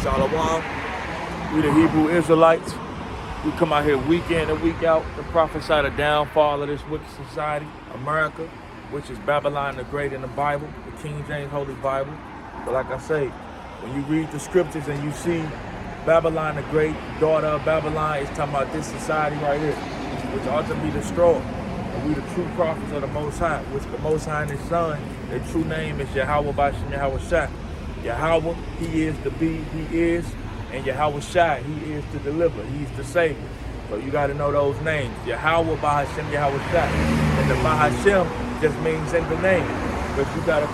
Shalom. We the Hebrew Israelites. We come out here week in and week out to prophesy the downfall of this wicked society, America, which is Babylon the Great in the Bible, the King James Holy Bible. But like I say, when you read the scriptures and you see Babylon the Great, daughter of Babylon, it's talking about this society right here, which ought to be destroyed. And we the true prophets of the Most High, which the Most High and His Son, their true name is Yahweh Bashem Yahweh Shai. Yahweh, He is to be, He is, and Yahweh Shai, He is to deliver, He's the Savior. So you got to know those names. Yahweh Bahashem Yahweh Shai. And the Bahashem just means in the name. But you got to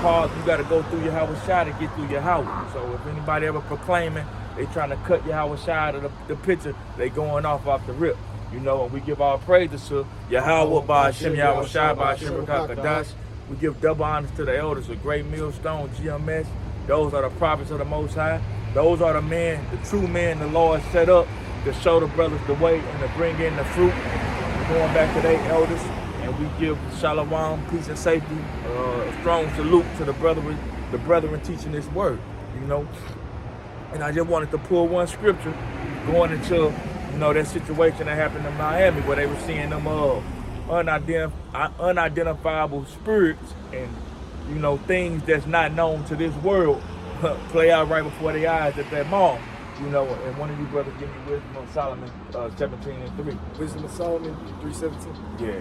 go through Yahweh Shai to get through Yahweh. So if anybody ever proclaiming, they trying to cut Yahweh Shai out of the picture, they going off the rip. You know, and we give our praises to Yahweh Bahashem Yahweh Shai Bahashem Kadash. We give double honors to the elders of Great Millstone, GMS. Those are the prophets of the Most High. Those are the men, the true men the Lord set up to show the brothers the way and to bring in the fruit. We're going back to their elders, and we give shalom, peace and safety, a strong salute to the brethren teaching this word, you know. And I just wanted to pull one scripture going into, you know, that situation that happened in Miami where they were seeing them unidentifiable spirits and, you know, things that's not known to this world play out right before their eyes at that mall. You know, and one of you brothers give me wisdom of Solomon 17:3. Wisdom of Solomon 3:17. Yeah,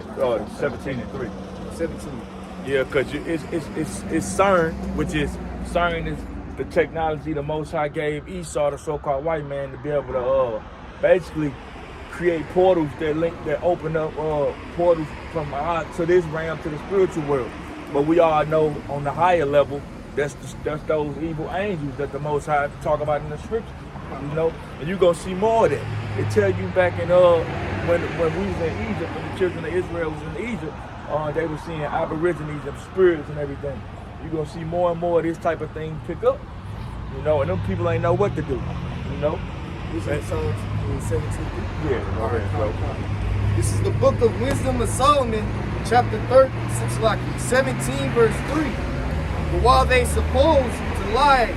17:3. 17. Yeah, because it's CERN, which is CERN is the technology the Most High gave Esau, the so-called white man, to be able to basically create portals that open up portals from to this realm to the spiritual world. But we all know on the higher level, that's those evil angels that the Most High talk about in the scripture. You know, and you're gonna see more of that. They tell you back in when we was in Egypt, when the children of Israel was in Egypt, they were seeing aborigines and spirits and everything. You're gonna see more and more of this type of thing pick up. You know, and them people ain't know what to do. You know? Wisdom of Solomon 17. Yeah, all right, bro. This is the book of Wisdom of Solomon, chapter 17, verse 3. But while they supposed to lie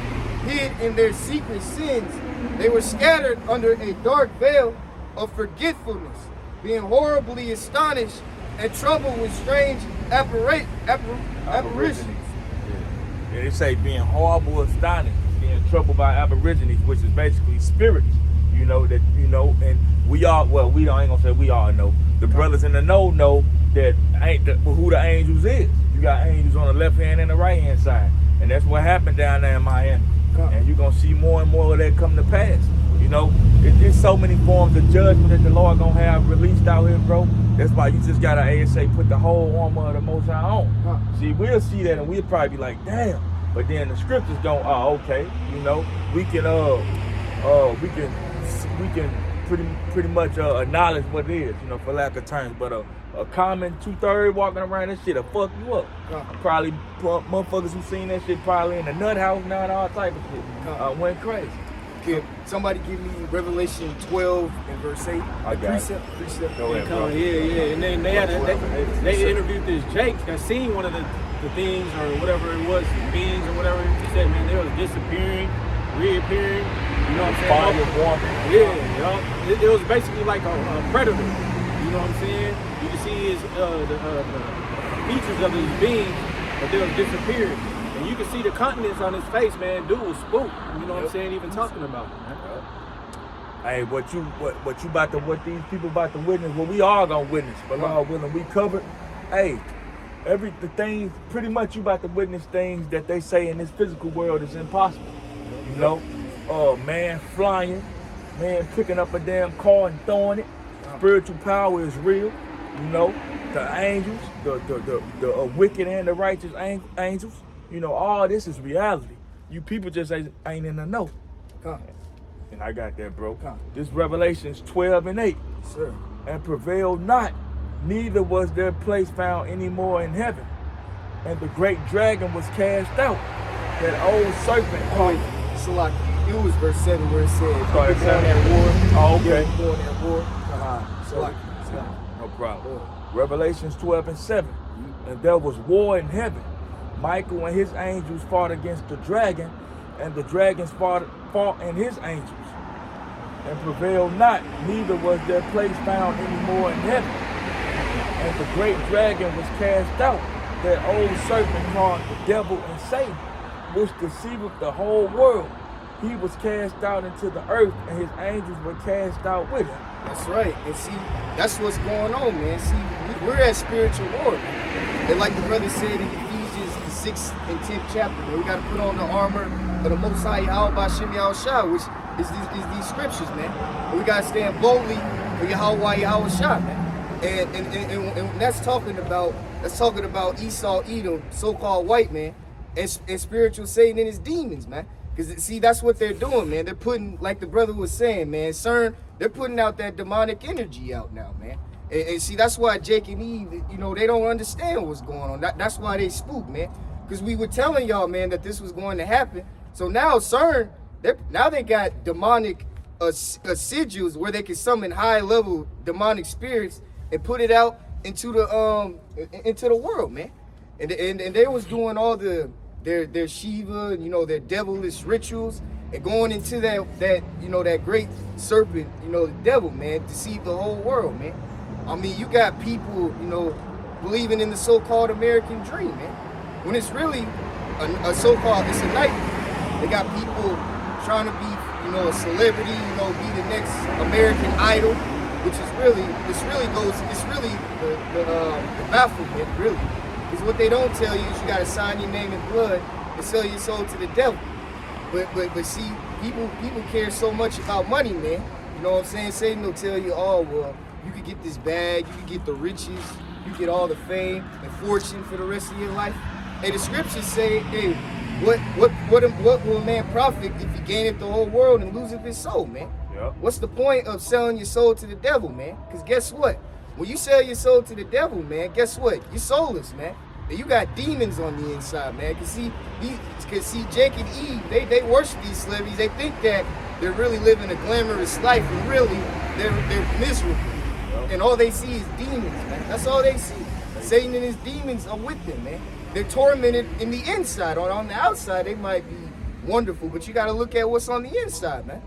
hid in their secret sins, they were scattered under a dark veil of forgetfulness, being horribly astonished and troubled with strange apparitions. Yeah, they say being horrible astonished, being troubled by aborigines, which is basically spirits. You know that, you know, and we all, well, we ain't gonna say we all know. The brothers in the know that who the angels is. You got angels on the left hand and the right hand side, and that's what happened down there in Miami. And you're gonna see more and more of that come to pass. You know, there's so many forms of judgment that the Lord gonna have released out here, bro. That's why you just gotta ASA put the whole armor of the Most High on. See, we'll see that and we'll probably be like, damn. But then the scriptures don't. Okay, you know, we can pretty much acknowledge what it is, you know, for lack of terms. But a common 2/3 walking around that shit'll fuck you up. Probably motherfuckers who seen that shit probably in the nut house now and all type of shit. Went crazy. Can somebody give me Revelation 12 and verse 8? I got precept. Go ahead, bro. Yeah. And then they interviewed this Jake that seen one of the things or whatever it was, beings or whatever. He said, man, they was disappearing, reappearing. You know what I'm saying? Yeah, you know, it was basically like a predator. You know what I'm saying? You can see his the features of his being, but they was disappearing. And you can see the continents on his face, man. Dude was spooked. You know what I'm saying? Even talking about it, man. Hey, what these people about to witness, what we all gonna witness, but Lord willing, we covered. Hey, the things, pretty much you about to witness things that they say in this physical world is impossible. You know, man flying, man picking up a damn car and throwing it. Spiritual power is real. You know, the angels, the wicked and the righteous angels. You know, all this is reality. You people just ain't in the know. And I got that, bro. This Revelations 12 and 8. Sir. And prevailed not, neither was their place found any more in heaven. And the great dragon was cast out, that old serpent. So like, it was verse 7 where it said, Sorry, people going at war. Oh, okay. Yeah, going at war. So like, no problem. Revelations 12 and 7. And there was war in heaven. Michael and his angels fought against the dragon, And the dragons fought and his angels, and prevailed not, neither was their place found any more in heaven. And the great dragon was cast out, that old serpent called the devil and Satan, which deceiveth the whole world. He was cast out into the earth, and his angels were cast out with him. That's right. And see, that's what's going on, man. See, we're at spiritual war. And like the brother said in Ephesians, the 6th and 10th chapter, man, we got to put on the armor of the Most High Yahweh B'Shem Yahushua, which is these scriptures, man. And we got to stand boldly for Yahweh Yahushua, man. And that's talking about Esau, Edom, so-called white man, and spiritual Satan and his demons, man. Because, see, that's what they're doing, man. They're putting, like the brother was saying, man, CERN, they're putting out that demonic energy out now, man. And see, that's why Jake and Eve, you know, they don't understand what's going on. That's why they spook, man. Because we were telling y'all, man, that this was going to happen. So now CERN, they got demonic sigils where they can summon high-level demonic spirits and put it out into the world, man. And they was doing all their Shiva, you know, their devilish rituals, and going into that great serpent, you know, the devil, man, deceive the whole world, man. I mean, you got people, you know, believing in the so-called American dream, man. When it's really a so-called, it's a nightmare. They got people trying to be, you know, a celebrity, you know, be the next American Idol, which is really, the bafflement, really. Because what they don't tell you is you got to sign your name in blood and sell your soul to the devil. But see, people care so much about money, man. You know what I'm saying? Satan will tell you, oh, well, you could get this bag, you could get the riches, you get all the fame and fortune for the rest of your life. Hey, the scriptures say, hey, what will a man profit if he gaineth the whole world and loseth his soul, man? Yep. What's the point of selling your soul to the devil, man? Because guess what? When you sell your soul to the devil, man, guess what? You're soulless, man. And you got demons on the inside, man. Cause see, Jake and Eve, they worship these celebrities. They think that they're really living a glamorous life, and really they're miserable. Yep. And all they see is demons, man. That's all they see. Satan and his demons are with them, man. They're tormented in the inside. On the outside, they might be wonderful, but you got to look at what's on the inside, man.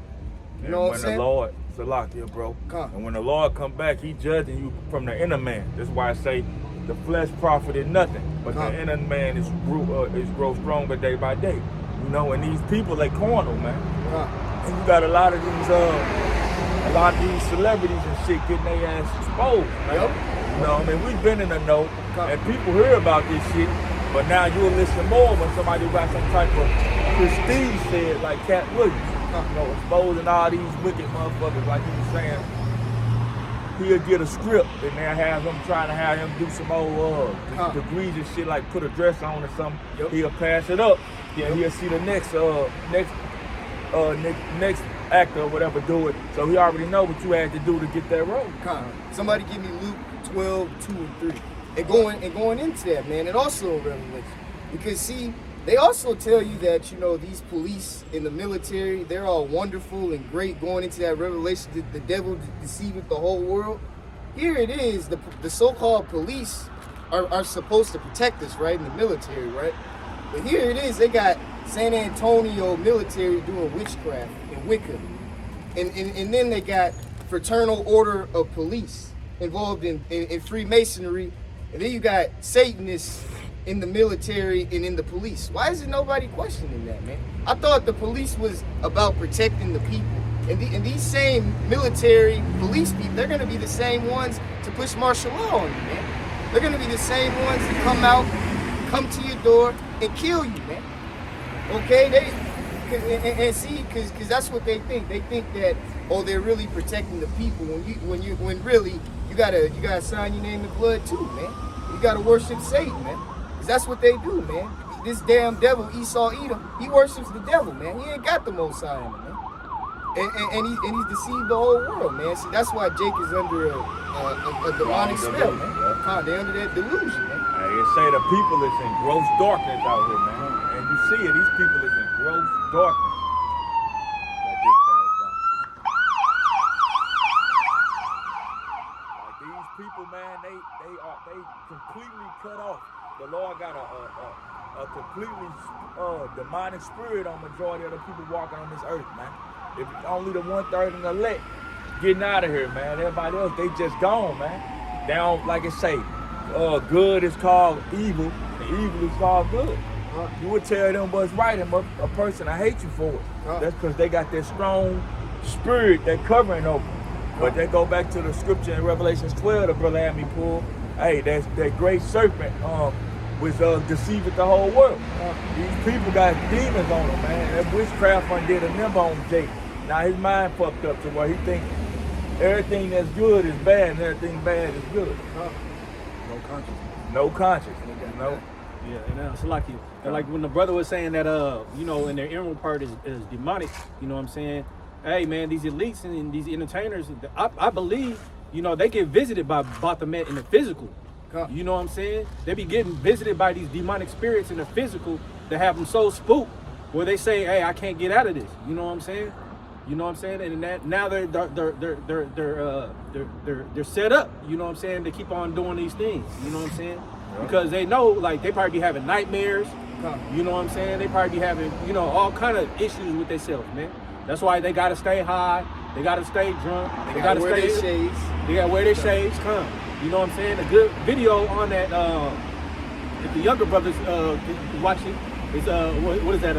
You know what I'm saying? When the Lord, Salakia, bro. And when the Lord come back, he judging you from the inner man. That's why I say the flesh profited nothing, but the inner man is grow stronger day by day. You know, and these people, they carnal, man. And you got a lot of these celebrities and shit getting their ass exposed, man. Yep. You know, I mean, we've been in the know, and people hear about this shit, but now you'll listen more when somebody got some type of prestige said, like Cat Williams. You know, exposing all these wicked motherfuckers, like he was saying. He'll get a script and they'll have him trying to have him do some old egregious shit, like put a dress on or something. Yep. He'll pass it up. Yeah, he'll see the next actor or whatever do it. So he already know what you had to do to get that role. Somebody give me Luke 12, 2 and 3. And going into that, man, and also in Revelation. Because see, they also tell you that, you know, these police in the military, they're all wonderful and great, going into that revelation, the devil deceiving the whole world. Here it is, the so-called police are supposed to protect us, right, in the military, right? But here it is, they got San Antonio military doing witchcraft and Wicca. And then they got Fraternal Order of Police involved in Freemasonry. And then you got Satanists in the military and in the police. Why isn't nobody questioning that, man? I thought the police was about protecting the people. And these same military police people, they're gonna be the same ones to push martial law on you, man. They're gonna be the same ones to come to your door and kill you, man. Okay, and see, cause that's what they think. They think that, oh, they're really protecting the people when really you gotta sign your name in blood too, man. You gotta worship Satan, man. That's what they do, man. This damn devil, Esau Edom, he worships the devil, man. He ain't got the Most High in him, man. And he's deceived the whole world, man. See, that's why Jake is under a demonic spell, man. They're under that delusion, man. They say the people is in gross darkness out here, man. And you see it, these people is in gross darkness. Like this past down. Like these people, man, they completely cut off. The Lord got a completely demonic spirit on majority of the people walking on this earth, man. If only the 1/3 and the elect getting out of here, man. Everybody else, they just gone, man. They don't, like it say, good is called evil, and evil is called good. You would tell them what's right, and a person I hate you for it. That's because they got that strong spirit that covering over. But they go back to the scripture in Revelation 12, the brother had me pull. Hey, that great serpent was deceiving the whole world. These people got demons on them, man. That witchcraft undid a number on Jake. Now his mind fucked up to where he think everything that's good is bad and everything bad is good. No conscience. No conscience. No. Yeah, and it's like when the brother was saying that you know, in their inward part is demonic, you know what I'm saying? Hey man, these elites and these entertainers, I believe, you know, they get visited by Baphomet in the physical. You know what I'm saying? They be getting visited by these demonic spirits in the physical that have them so spooked where they say, hey, I can't get out of this. You know what I'm saying? You know what I'm saying? And that now they're set up, you know what I'm saying, to keep on doing these things. You know what I'm saying? Because they know, like, they probably be having nightmares. You know what I'm saying? They probably be having, you know, all kind of issues with themselves, man. That's why they gotta stay high. They gotta stay drunk. They gotta wear stay their shades. They gotta wear their shades. You know what I'm saying? A good video on that. If the younger brothers watching is what is that?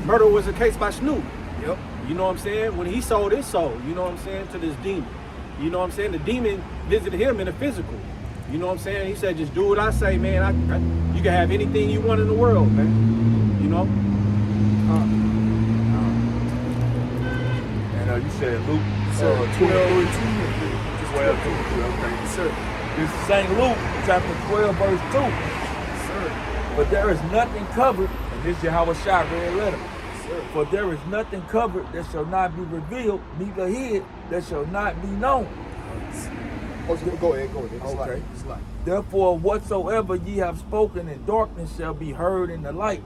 Murder Was a Case by Snoop. Yep. You know what I'm saying? When he sold his soul, you know what I'm saying, to this demon. You know what I'm saying? The demon visited him in the physical. You know what I'm saying? He said, just do what I say, man. You can have anything you want in the world, man. You know? And you said Luke 12:2. Okay, sir. This is St. Luke chapter 12, verse 2. Sir. But there is nothing covered, and this is Yahweh Shai red letter. Sir. For there is nothing covered that shall not be revealed, neither hid that shall not be known. Go ahead. Okay. Therefore, whatsoever ye have spoken in darkness shall be heard in the light,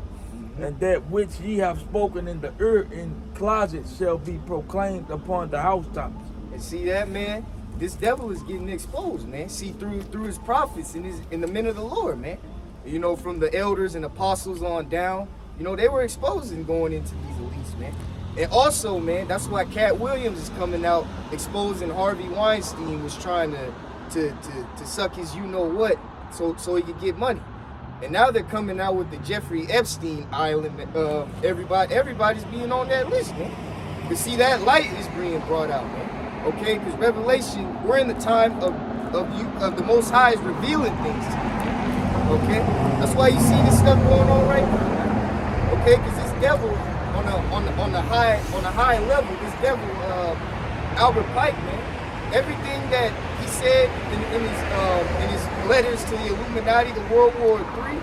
and that which ye have spoken in the earth in closets shall be proclaimed upon the housetops. And see that, man? This devil is getting exposed, man. See, through his prophets and the men of the Lord, man. You know, from the elders and apostles on down, you know, they were exposed and going into these elites, man. And also, man, that's why Cat Williams is coming out exposing Harvey Weinstein was trying to suck his you-know-what so he could get money. And now they're coming out with the Jeffrey Epstein Island. Everybody's being on that list, man. You see, that light is being brought out, man. Okay, because Revelation, we're in the time of the Most High is revealing things to you. Okay, that's why you see this stuff going on right now. Okay, because this devil on the high level, this devil Albert Pike, man, everything that he said in his letters to the Illuminati, the World War III,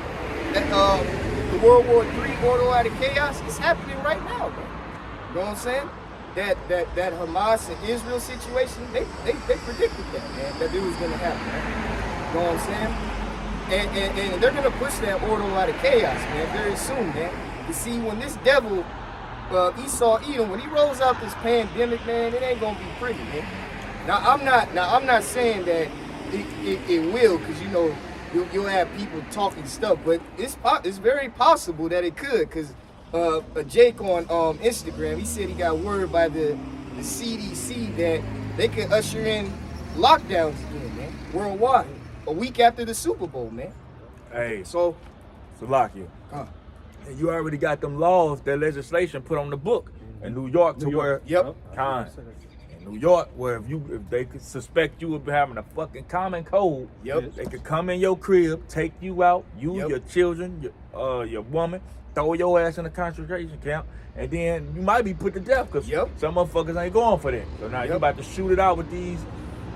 the World War III order out of chaos, is happening right now, man. You know what I'm saying? That Hamas and Israel situation, they predicted that, man, that it was gonna happen, man. You know what I'm saying? And they're gonna push that order out of chaos, man, very soon, man. You see, when this devil, Esau Edom, when he rolls out this pandemic, man, it ain't gonna be pretty, man. Now I'm not saying that it will, because you know you'll have people talking stuff, but it's very possible that it could, because Jake on Instagram, he said he got word by the CDC that they could usher in lockdowns again, man, worldwide, a week after the Super Bowl, man. Hey, so lock you. And you already got them laws, that legislation put on the book in New York to where in New York, where if they could suspect you of having a fucking common cold, they could come in your crib, take you out, your children, your woman, throw your ass in a concentration camp, and then you might be put to death because some motherfuckers ain't going for that. So now you about to shoot it out with these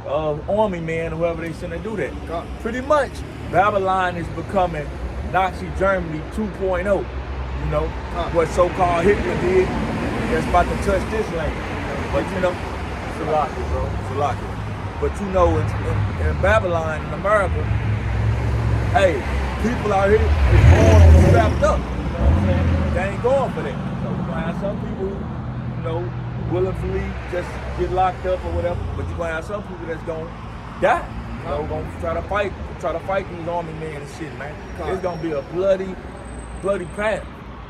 army men or whoever they send to do that. Pretty much, Babylon is becoming Nazi Germany 2.0. You know, what so-called Hitler did, that's about to touch this land. But you know, Salaki, bro, Salaki. But you know, in Babylon, in America, hey, people out here is born strapped up. You know what I'm saying? They ain't going for that. So you're gonna have some people, you know, willingly just get locked up or whatever. But you're gonna have some people that's gonna die. You know, gonna try to fight these army men and shit, man. It's gonna be a bloody bloody path.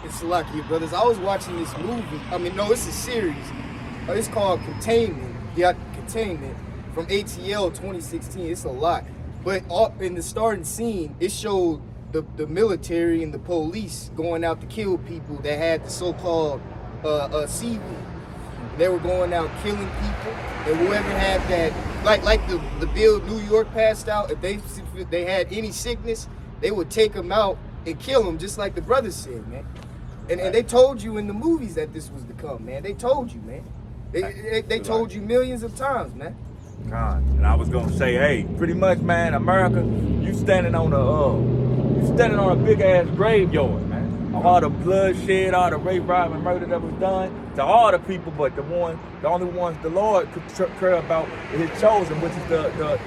It's lucky, brothers. I was watching this movie. I mean, no, it's a series. It's called Containment. Yeah, Containment from ATL 2016. It's a lot. But in the starting scene, it showed the military and the police going out to kill people that had the so-called CV. They were going out killing people, and whoever had that, like the bill New York passed out, if they had any sickness, they would take them out and kill them, just like the brothers said, man. And they told you in the movies that this was to come, man. They told you, man. They told you millions of times, man. God, and I was gonna say, hey, pretty much, man, America, you standing on a big ass graveyard, man. All the bloodshed, all the rape, robbery, and murder that was done to all the people, but the only ones the Lord could care about is His chosen, which is the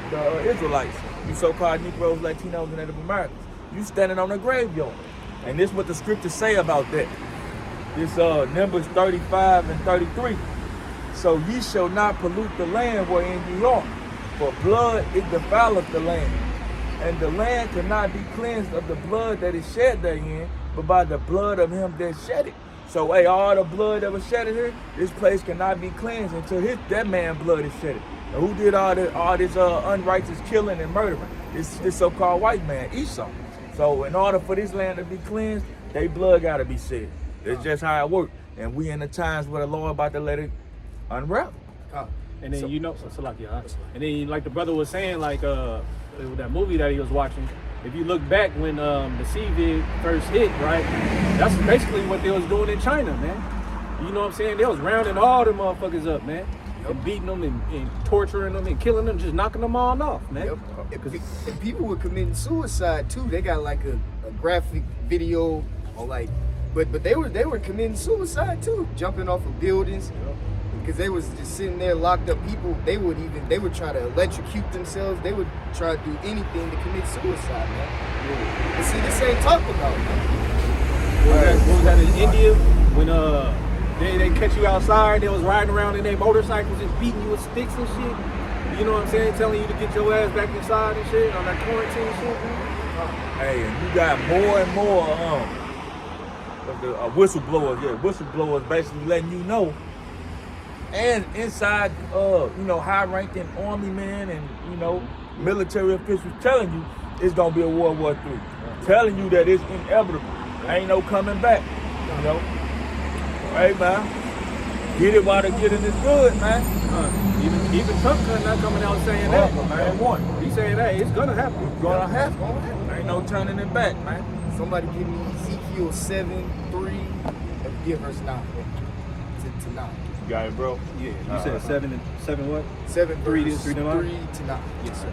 Israelites, you so-called Negroes, Latinos, and Native Americans. You standing on a graveyard, and this is what the scriptures say about that. This Numbers 35 and 33. So ye shall not pollute the land wherein ye are, for blood it defileth the land, and the land cannot be cleansed of the blood that is shed therein, but by the blood of him that shed it. So, hey, all the blood that was shed here, this place cannot be cleansed until that man's blood is shed. Now, who did all this unrighteous killing and murdering? This so-called white man, Esau. So, in order for this land to be cleansed, their blood got to be shed. That's just how it works. And we in the times where the Lord about to let it unravel. And then and then like the brother was saying, like that movie that he was watching, if you look back when the CV first hit, right, that's basically what they was doing in China, man. You know what I'm saying? They was rounding all them motherfuckers up, man. And beating them and torturing them and killing them, just knocking them all off, man. And people were committing suicide too. They got like a graphic video or like, but they were committing suicide too, jumping off of buildings. Because they was just sitting there locked up. People, they would try to electrocute themselves. They would try to do anything to commit suicide, man. Yeah. But see, this ain't talked about, man. What was that in India? When they catch you outside, they was riding around in their motorcycles just beating you with sticks and shit. You know what I'm saying? Telling you to get your ass back inside and shit on that quarantine and shit, man. Hey, and you got more and more whistleblowers. Yeah, whistleblowers basically letting you know. And inside, high-ranking army men and, military officials telling you it's going to be a World War III. Telling you that it's inevitable. Ain't no coming back, Hey, man. Get it while the getting is good, man. Even Trump not coming out saying that, man. He's saying, hey, it's going to happen. It's going to happen. Ain't no turning it back, man. Somebody give me Ezekiel 7:3 and give verse 9 to 9. You got it, bro? Yeah. You said 7 what? 7, 3 to 3 to 9. Yes, sir.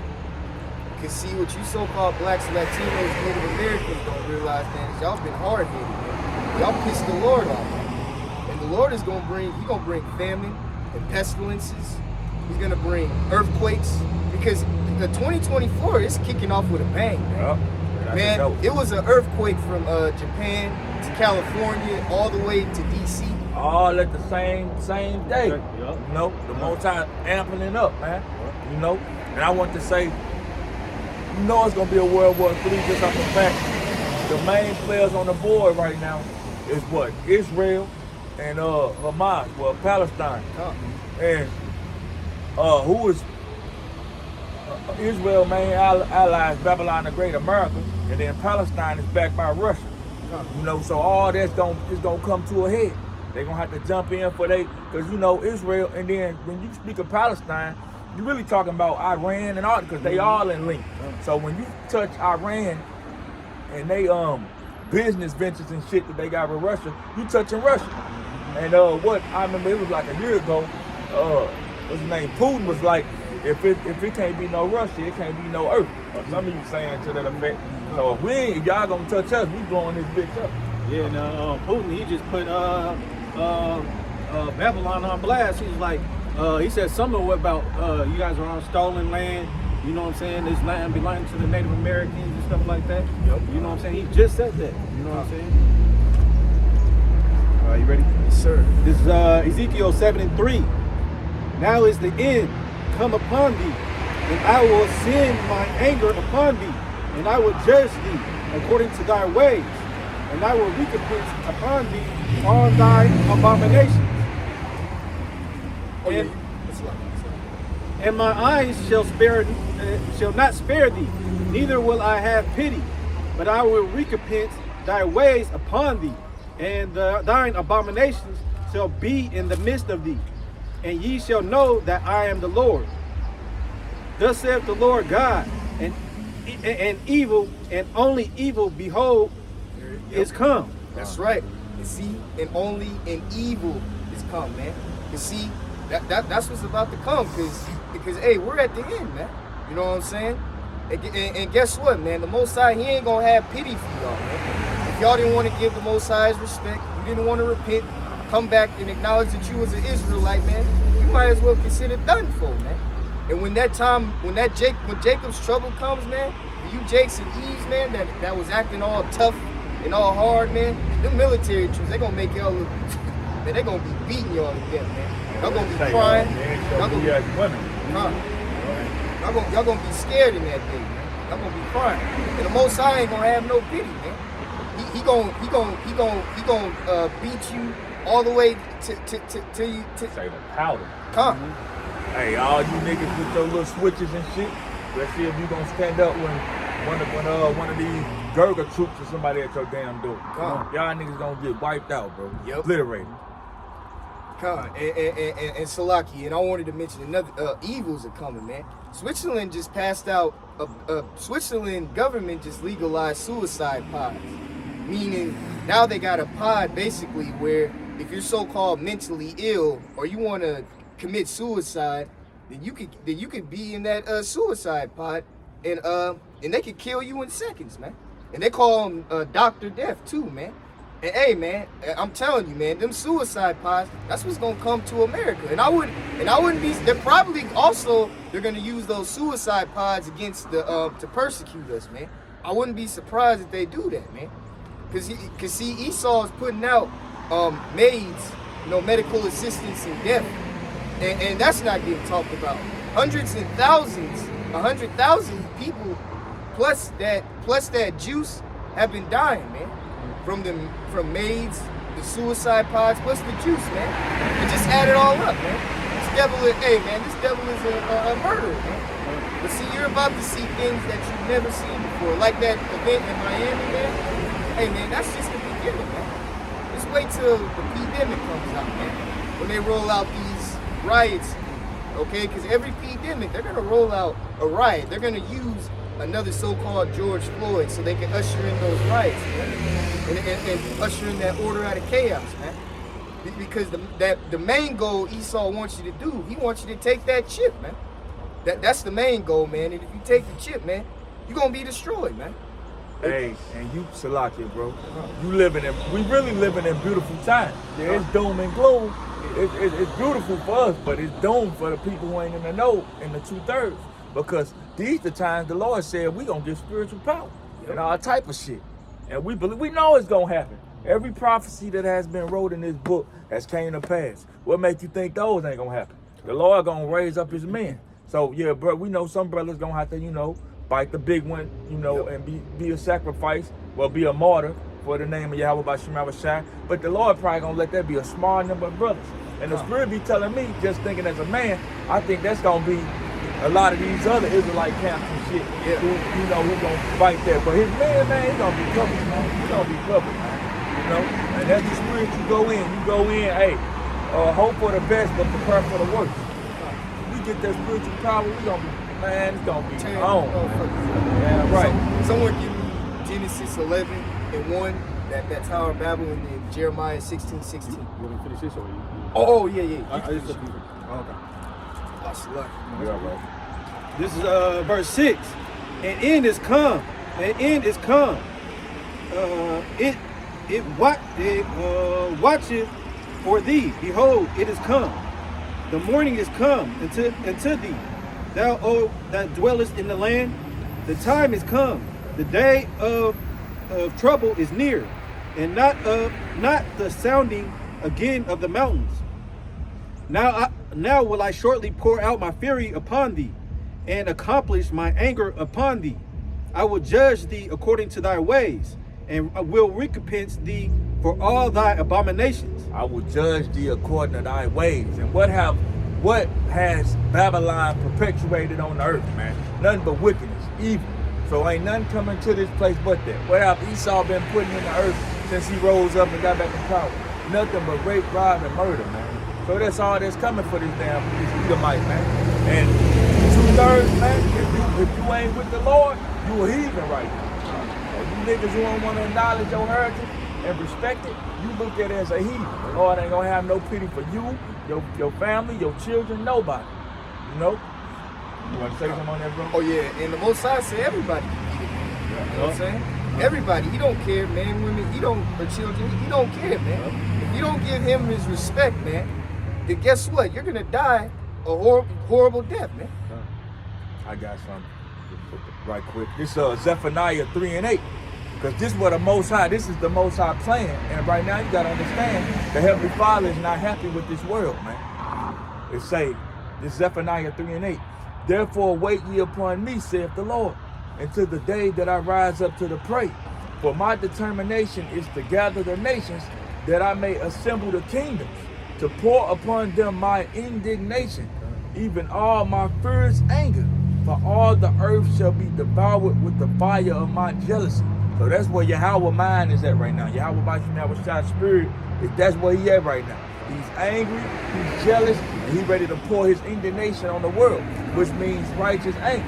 Because see, what you so-called blacks, Latinos, Native Americans don't realize, man, is y'all been hard-headed, man. Y'all pissed the Lord off, man. And the Lord is going to bring famine and pestilences. He's going to bring earthquakes. Because the 2024 is kicking off with a bang, man. Yep. Man, it was an earthquake from Japan to California all the way to D.C. All at the same day. Yep. The Most High amping it up, man. And I want to say, it's going to be a World War III just off the fact the main players on the board right now is what? Israel and Hamas, Palestine. And who is Israel main allies, Babylon the Great, America, and then Palestine is backed by Russia. So all that's gonna come to a head. They're gonna have to jump in because Israel, and then when you speak of Palestine, you're really talking about Iran and all, because they all in link. So when you touch Iran and they business ventures and shit that they got with Russia, you touching Russia. And what I remember, it was like a year ago, what's his name? Putin was like, if it can't be no Russia, it can't be no Earth. Or some of you saying to that effect. So if y'all gonna touch us, we blowing this bitch up. Yeah, now Putin, he just put Babylon on blast. He's like, he said something about you guys are on stolen land. You know what I'm saying? This land belonging to the Native Americans and stuff like that. Yep. You know what I'm saying? He just said that. You know what I'm saying? All right, you ready? Yes, sir. This is Ezekiel 7:3. Now is the end come upon thee, and I will send my anger upon thee, and I will judge thee according to thy ways, and I will recompense upon thee all thy abominations. Oh, yeah. And, It's like, and my eyes shall not spare thee, neither will I have pity, but I will recompense thy ways upon thee, and thine abominations shall be in the midst of thee, and ye shall know that I am the Lord. Thus saith the Lord God, and evil, and only evil, behold, is come. That's right. And see, and only an evil is come, man. You see, that's what's about to come, because hey, we're at the end, man. You know what I'm saying? And guess what, man? The Most High, He ain't gonna have pity for y'all, man. If y'all didn't want to give the Most High His respect, you didn't want to repent, come back and acknowledge that you was an Israelite, man, you might as well consider done for, man. And when Jacob's trouble comes, man, you Jakes and Eves, man, that was acting all tough and all hard, man, the military troops, they gonna make y'all look, man, they gonna be beating y'all to death, man. Y'all gonna be crying. Y'all gonna be women. Y'all gonna be scared in that day, man. Y'all gonna be crying. And the Most High ain't gonna have no pity, man. He gonna beat you all the way to you to Say the powder. come. Hey, all you niggas with your little switches and shit, let's see if you gonna stand up when one of these Gurga troops or somebody at your damn door. Y'all niggas gonna get wiped out, bro. Yep. Obliterated. And Salaki, and I wanted to mention another evils are coming, man. Switzerland just passed out. Switzerland government just legalized suicide pods, meaning now they got a pod basically where if you're so-called mentally ill or you want to commit suicide, then you could be in that suicide pod, and they could kill you in seconds, man. And they call them Dr. Death too, man. And hey, man, I'm telling you, man, them suicide pods, that's what's gonna come to America. And I wouldn't be. They're gonna use those suicide pods against to persecute us, man. I wouldn't be surprised if they do that, man. Cause see, Esau's putting out maids, medical assistance in death, and that's not getting talked about. Hundreds and thousands, 100,000 people, plus that juice have been dying, man. From maids, the suicide pods, plus the juice, man. And just add it all up, man. This devil is a murderer, man. But see, you're about to see things that you've never seen before, like that event in Miami, man. Hey, man, that's just the beginning, man. Just wait till the pandemic comes out, man. When they roll out these riots, okay? Because every pandemic, they're gonna roll out a riot. They're gonna use another so-called George Floyd so they can usher in those riots, man. And usher in that order out of chaos, man. Because the main goal Esau wants you to do, he wants you to take that chip, man. That's the main goal, man. And if you take the chip, man, you're gonna be destroyed, man. Hey, and you, Salakia, bro, we really living in beautiful times. Yeah, it's doom and gloom. It's beautiful for us, but it's doom for the people who ain't in the know in the 2/3. Because these the times the Lord said we gonna get spiritual power and all type of shit. And we know it's gonna happen. Every prophecy that has been wrote in this book has came to pass. What make you think those ain't gonna happen? The Lord gonna raise up his men. So yeah, bro, we know some brothers gonna have to, bite the big one, and be a sacrifice, well, be a martyr for the name of Yahweh by Shema Shai. But the Lord probably gonna let that be a small number of brothers. And the Spirit be telling me, just thinking as a man, I think that's gonna be a lot of these other Israelite camps and shit, who gonna fight that. But his man, he gonna be covered, man. He gonna be covered, man. And that's the spirit you go in, hey, hope for the best, but prepare for the worst. We get that spiritual power, we gonna be, man, it's gonna be on. Yeah, right. Someone give me Genesis 11:1, that Tower of Babel, and then Jeremiah 16:16. You want me to finish this or you? Oh, yeah. I just took you. Okay. Yeah, right. This is verse 6. An end is come. It watcheth for thee. Behold, it is come. The morning is come unto thee. Thou that dwellest in the land, the time is come. The day of trouble is near, and not the sounding again of the mountains. Now will I shortly pour out my fury upon thee, and accomplish my anger upon thee. I will judge thee according to thy ways, and will recompense thee for all thy abominations. I will judge thee according to thy ways. And what has Babylon perpetuated on the earth, man? Nothing but wickedness, evil. So ain't nothing coming to this place but that. What have Esau been putting in the earth since he rose up and got back in power? Nothing but rape, rob, and murder, man. So that's all that's coming for this Edomite, man. And 2/3, man, if you ain't with the Lord, you a heathen right now. So you niggas who don't want to acknowledge your heritage and respect it, you look at it as a heathen. The Lord ain't gonna have no pity for you, your family, your children, nobody. You know? You want to say something on that, bro? Oh yeah, and the Most High say everybody. You know what I'm saying? Everybody. He don't care, man, women, or children, he don't care, man. If you don't give him his respect, man, then guess what? You're gonna die a horrible death, man. I got something right quick. This Zephaniah 3:8. Because this is what the Most High, this is the Most High plan. And right now you gotta understand the Heavenly Father is not happy with this world, man. It say, this Zephaniah 3:8. Therefore wait ye upon me, saith the Lord, until the day that I rise up to the prey. For my determination is to gather the nations, that I may assemble the kingdoms, to pour upon them my indignation, even all my fierce anger. For all the earth shall be devoured with the fire of my jealousy. So that's where Yahweh mind is at right now. Yahweh Bashar spirit, that's where he at right now. He's angry, he's jealous, and he's ready to pour his indignation on the world, which means righteous anger.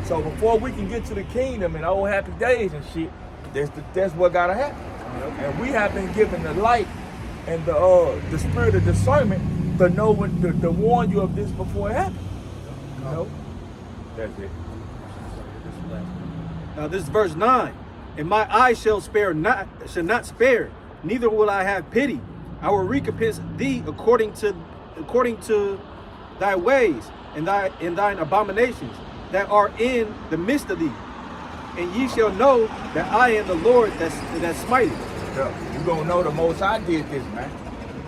So before we can get to the kingdom and old happy days and shit, that's what gotta happen. And we have been given the light and the spirit of discernment to know when to warn you of this before it happens. You know? That's it. Now this is verse 9. And my eye shall not spare, neither will I have pity. I will recompense thee according to thy ways and thine abominations that are in the midst of thee. And ye shall know that I am the Lord that smiteth. Yeah, you gonna know the Most High did this, man.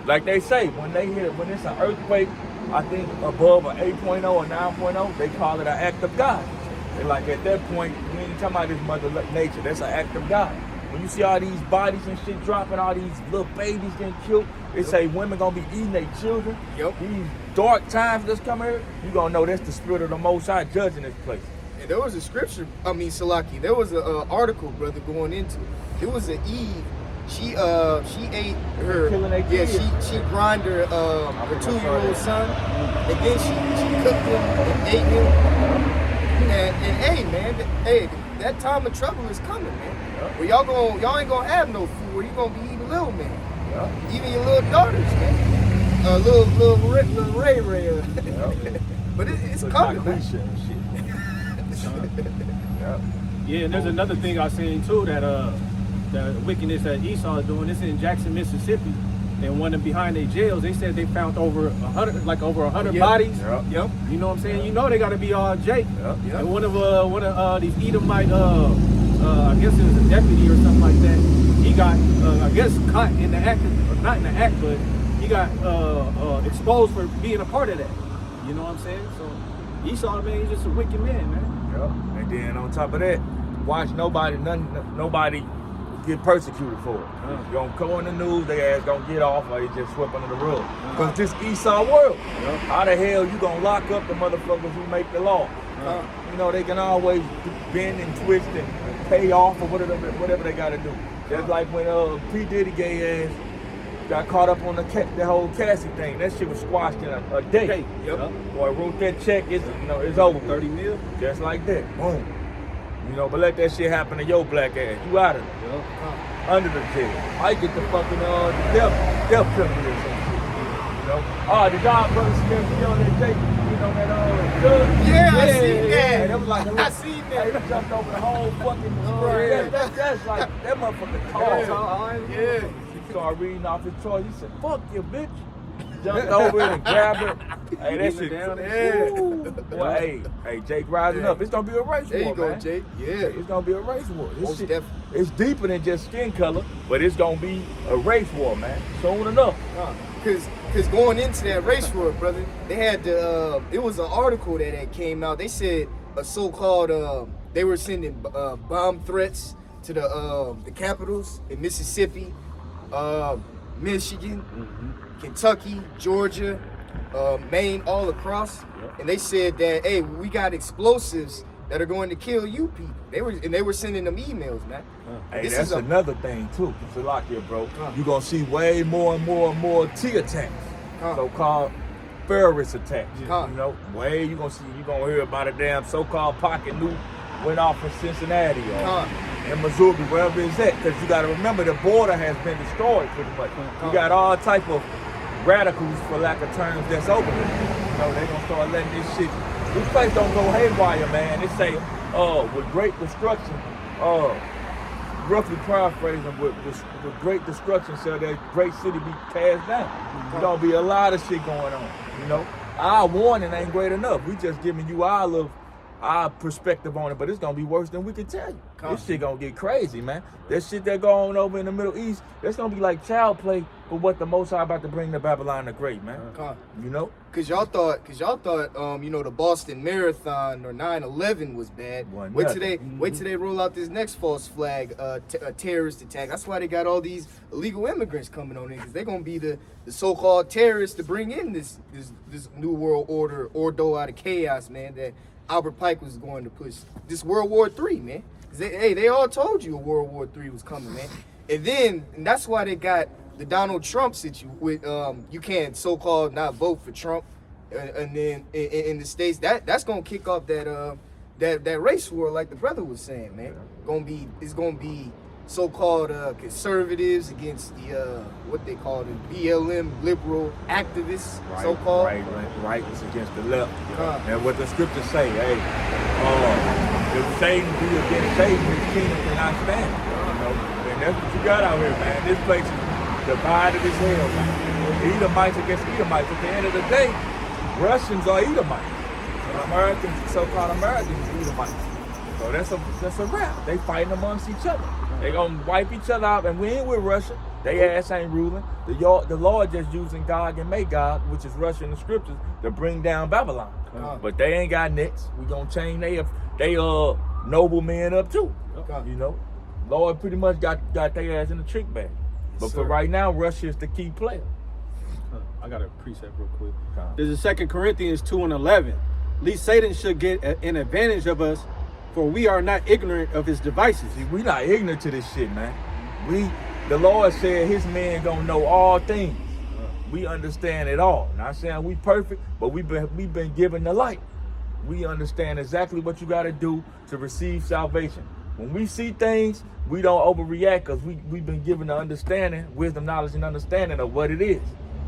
Like they say, when it's an earthquake, I think above an 8.0 or 9.0, they call it an act of God. And like at that point, we ain't talking about this mother nature. That's an act of God. When you see all these bodies and shit dropping, all these little babies getting killed, they say women gonna be eating their children. Yep. These dark times that's coming here, you gonna know that's the spirit of the Most High judging this place. And there was a scripture, Salaki, there was an article, brother, going into it. It was an Eve. She ate her, she grinded her 2-year-old son, and then she cooked him and ate him. And hey, man, that time of trouble is coming, man. Yeah. Well, y'all ain't gonna have no food. You gonna be eating little man. Yeah. Even your little daughters, man. Little Ray. Yeah. But it's coming, man. Yeah, and there's another thing I seen too, that the wickedness that Esau is doing. This in Jackson, Mississippi. And one of behind their jails, they said they found over 100 bodies. Yep. You know what I'm saying? You know they got to be all Jake. Yep. And one of these Edomite, I guess it was a deputy or something like that. He got, I guess, caught in the act, or not in the act, but he got exposed for being a part of that. You know what I'm saying? So Esau, man, he's just a wicked man, man. Yep. And then on top of that, watch nobody get persecuted for it. You gonna go in the news, they ass gonna get off, or they just swept under the rug. Cause this Esau world, how the hell you gonna lock up the motherfuckers who make the law? You know, they can always bend and twist and pay off or whatever they gotta do. That's like when P. Diddy gay ass got caught up on the whole Cassie thing. That shit was squashed in a day. Boy, wrote that check, it's over. 30 mil? Just like that. Boom. You know, but let that shit happen to your black ass. You out of there. Under the jail. I get the fucking death penalty or some shit. You know? Oh, did y'all brothers see that video that Jake, you know, that judge? Yeah, I seen that. Yeah, that was like I seen that. He jumped over the whole fucking that's like that motherfucker tall. Yeah. He started reading off his toy. He said, "Fuck you, bitch." Jumped over it and grabbed her. Hey, that shit down there. Boy, hey, Jake rising up. It's gonna be a race war, There you go, man. Jake. Yeah. It's gonna be a race war. This shit, definitely. it's deeper than just skin color, but it's gonna be a race war, man. Soon enough. Cause going into that race war, brother, they had it was an article that came out. They said a so-called they were sending bomb threats to the capitals in Mississippi, Michigan, Kentucky, Georgia, Maine, all across, and they said that, hey, we got explosives that are going to kill you people. They were sending them emails, man. Hey, that's another thing too. Salakia, bro. You're gonna see way more and more T attacks, so-called terrorist attacks. You know, you're gonna hear about a damn so-called pocket nuke went off in Cincinnati or in Missouri, wherever it's at. Because you got to remember the border has been destroyed pretty much. You got all type of radicals, for lack of terms, that's open. You know, they're gonna start letting this shit. This place don't go haywire, man. They say, with great destruction, roughly paraphrasing, with great destruction shall that great city be cast down. There's gonna be a lot of shit going on, you know. Our warning ain't great enough. We just giving you our perspective on it, but it's gonna be worse than we can tell you. This shit gonna get crazy, man. That shit that go on over in the Middle East, that's gonna be like child play for what the Most High about to bring to Babylon the Great, man. You know? Cause y'all thought, you know, the Boston Marathon or 9/11 was bad. Wait till they roll out this next false flag, a terrorist attack. That's why they got all these illegal immigrants coming on in, because they're gonna be the so-called terrorists to bring in this new world ordo out of chaos, man. That Albert Pike was going to push this World War III, man. They all told you a World War III was coming, man. And that's why they got the Donald Trump situation with you can't so-called not vote for Trump, and then in the States that's gonna kick off that race war, like the brother was saying, man. It's gonna be so-called conservatives against the what they call the BLM liberal activists, so-called. Right is against the left. And what the scriptures say, hey, if Satan be against Satan, his kingdom cannot stand. You know, and that's what you got out here, man. This place is divided as hell, man. Edomites against Edomites. At the end of the day, Russians are Edomites. And Americans, so-called Americans, are Edomites. So that's a wrap. They fighting amongst each other. They gonna wipe each other out, and we ain't with Russia. They ass ain't ruling. The Lord just using Gog and Magog, which is Russia in the scriptures, to bring down Babylon. But they ain't got necks. We gonna chain they noble men up too. You know, Lord pretty much got their ass in the trick bag. But for right now, Russia is the key player. I got a precept real quick. This is 2 Corinthians 2:11. Least Satan should get an advantage of us, for we are not ignorant of his devices. See, we not ignorant to this shit, man. The Lord said his men gonna know all things. We understand it all. Not saying we perfect, but we've been given the light. We understand exactly what you gotta do to receive salvation. When we see things, we don't overreact, because we've been given the understanding, wisdom, knowledge, and understanding of what it is.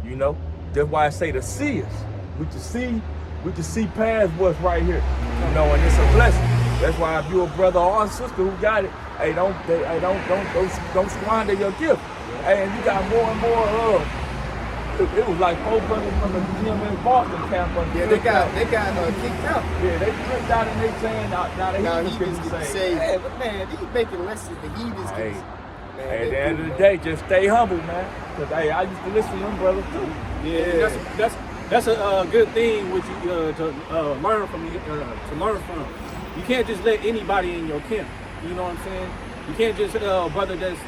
You know? That's why I say to see us. We can see past what's right here. You know, and it's a blessing. That's why if you're a brother or a sister who got it, hey, don't squander your gift. Hey, and you got more and more it was like 4 brothers from the gym in Boston camp. Yeah, they got kicked out. Yeah, they tripped out and they saying now the heathens get saved. Yeah, but man, these making less than the heathens get saved. At the end of the day, just stay humble, man. Because hey, I used to listen to them brothers too. Yeah, that's a good thing which you to learn from. You can't just let anybody in your camp. You know what I'm saying? You can't just brother that's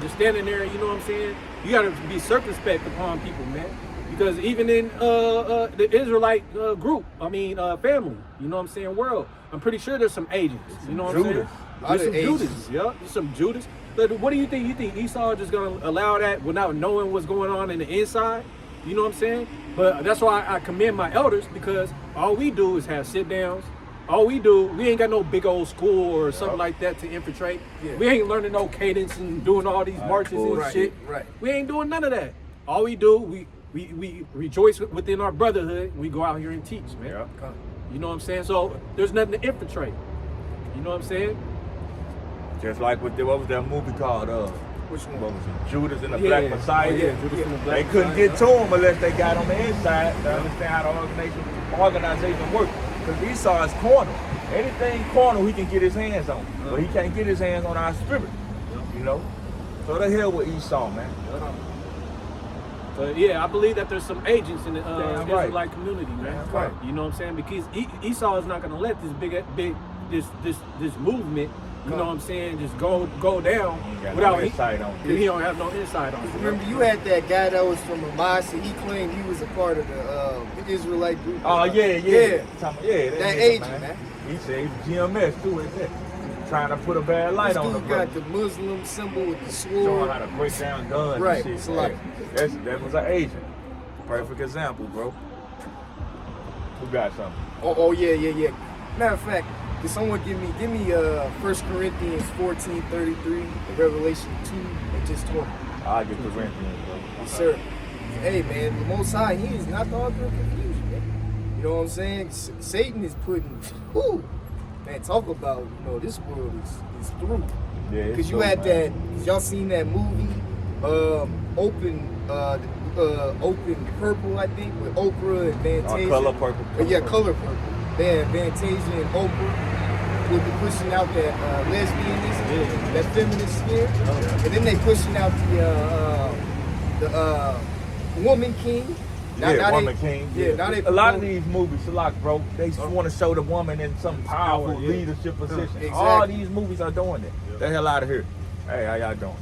just standing there. You know what I'm saying? You got to be circumspect upon people, man. Because even in the Israelite group, family, you know what I'm saying, world, I'm pretty sure there's some agents. You know what I'm saying? There's some Judas. Yeah, there's some Judas. But what do you think? You think Esau just gonna allow that without knowing what's going on in the inside? You know what I'm saying? But that's why I commend my elders, because all we do is have sit downs. We ain't got no big old school or something like that to infiltrate. Yeah. We ain't learning no cadence and doing all these marches and shit. Right. We ain't doing none of that. All we do, we rejoice within our brotherhood. We go out here and teach, man. Yeah. You know what I'm saying? So there's nothing to infiltrate. You know what I'm saying? Just like what was that movie called? Which one? What was it? Judas and the Black Messiah. Judas and the Black They couldn't get to him unless they got on the inside to understand how the organization works. Because Esau is carnal. Anything carnal he can get his hands on. But he can't get his hands on our spirit. You know? So the hell with Esau, man. But yeah, I believe that there's some agents in the Israelite community, man. That's right. You know what I'm saying? Because Esau is not going to let this this movement you know what I'm saying, just go down got without no insight on it. he don't have no insight on it. Remember, you had that guy that was from Amasa. He claimed he was a part of the Israelite group. Oh, yeah. That nigga, agent, man. He said he's GMS too, isn't it? Trying to put a bad light This on the dude brother. got the Muslim symbol with the Showing sword. how to break down guns Right, and it's shit. like- That was an agent. Perfect example, bro. Who got something? Oh, yeah. Matter of fact, can someone give me 1 Corinthians 14:33 and Revelation 2 and just 20? I'll get Corinthians, bro. Yes, sir. Hey, man, the Most High, He is not the author of confusion, man. You know what I'm saying? Satan is putting, man, talk about, this world is through. Yeah, Because you had that, y'all seen that movie, Open Purple, I think, with Oprah and Fantasia. Color Purple. Yeah, Color Purple. They had Fantasia and Oprah with the pushing out that lesbianism, that feminist spirit. And then they pushing out the Woman King. Woman King. Yeah, now they a lot of these movies, bro, they just want to show the woman in some powerful leadership position. Exactly. All these movies are doing it. The hell out of here. Hey, how y'all doing?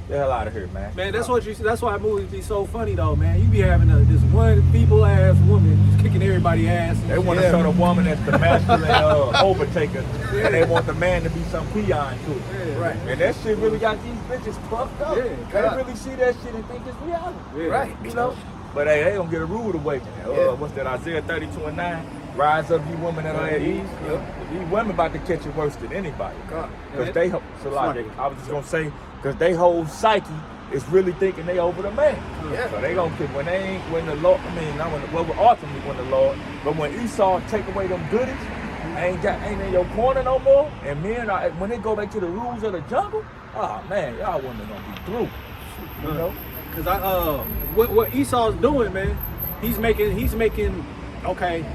The hell out of here, man. Man, that's why movies be so funny though, man. You be having this one feeble ass woman just kicking everybody's ass. They want to show the woman as the masculine overtaker, and they want the man to be some peon to it. Yeah. Right. And that shit really got these bitches puffed up. Yeah, They really see that shit and think it's reality. Yeah. Right. You know? But hey, they gonna get a rude awakening. What's that? Isaiah 32:9. Rise up, you women that are at ease. These women about to catch it worse than anybody. Because they, I was just gonna say, because they whole psyche is really thinking they over the man. Yeah. So they gonna when they ain't when the Lord. I mean, not when ultimately when the Lord, but when Esau take away them goodies, ain't in your corner no more. And men are when they go back to the rules of the jungle. Oh man, y'all women gonna be through. You know. Cause what Esau's doing, man, he's making okay.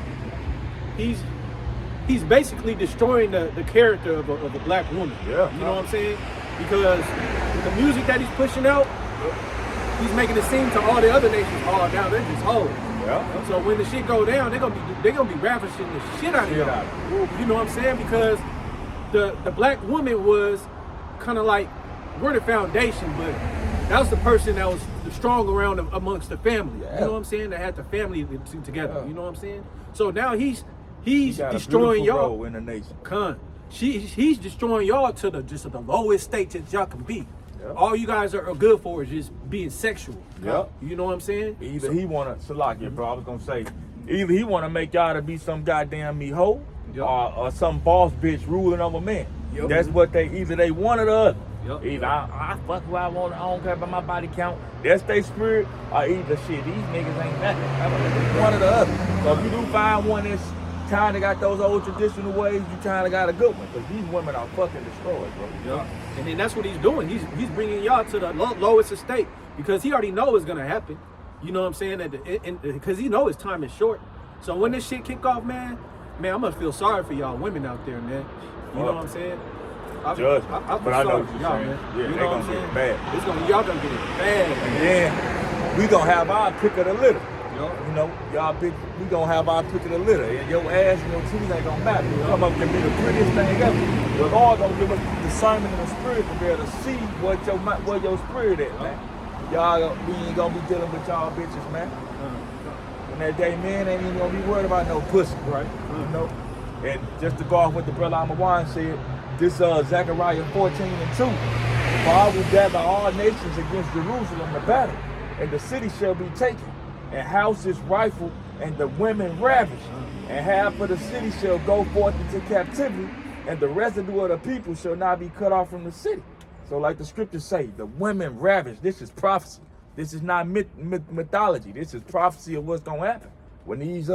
He's basically destroying the character of a black woman. Yeah. You know what I'm saying? Because with the music that he's pushing out, he's making it seem to all the other nations, oh, now they're just hoes. Yeah. So when the shit go down, they're gonna be ravishing the shit out of y'all. You know what I'm saying? Because the black woman was kind of like, we're the foundation, but that was the person that was strong around amongst the family. Yeah. You know what I'm saying? That had the family together. Yeah. You know what I'm saying? So now he's got destroying a y'all. role in the nation. He's destroying y'all to the lowest state that y'all can be. Yeah. All you guys are good for is just being sexual. Yeah. You know what I'm saying? Either he wanna Salakia, bro. I was gonna say, either he wanna make y'all to be some goddamn me hoe, or some boss bitch ruling over men. Yep. That's what either they one or the other. Yep. Either I fuck who I want, I don't care about my body count. That's their spirit, or either shit, these niggas ain't nothing. One or the other. So if you do find one that's kinda got those old traditional ways, you kinda got a good one. Because these women are fucking destroyed, bro. Yeah. And then that's what he's doing. He's bringing y'all to the lowest estate because he already know it's gonna happen. You know what I'm saying? Because he know his time is short. So when this shit kick off, man, I'm gonna feel sorry for y'all women out there, man. You know what I'm saying? I feel But I know sorry what for you're y'all, saying. man. Yeah, You they know what I'm gonna get saying? it bad. Y'all gonna get it bad. And then we gonna have our pick of the litter. Yup. You know, we gonna have our pick of the litter. And your ass and your titties ain't gonna matter. You come up can be the prettiest thing ever. The Lord gonna give us discernment in the spirit to be able to see where your spirit is, man. We ain't gonna be dealing with y'all bitches, man. When that day, men ain't even gonna be worried about no pussy. Right. You know? And just to go off what the brother Amawan said, this Zechariah 14:2. For I will gather all nations against Jerusalem to battle, and the city shall be taken, and houses rifled, and the women ravished, and half of the city shall go forth into captivity, and the residue of the people shall not be cut off from the city. So like the scriptures say, the women ravished. This is prophecy. This is not mythology. This is prophecy of what's gonna happen. When these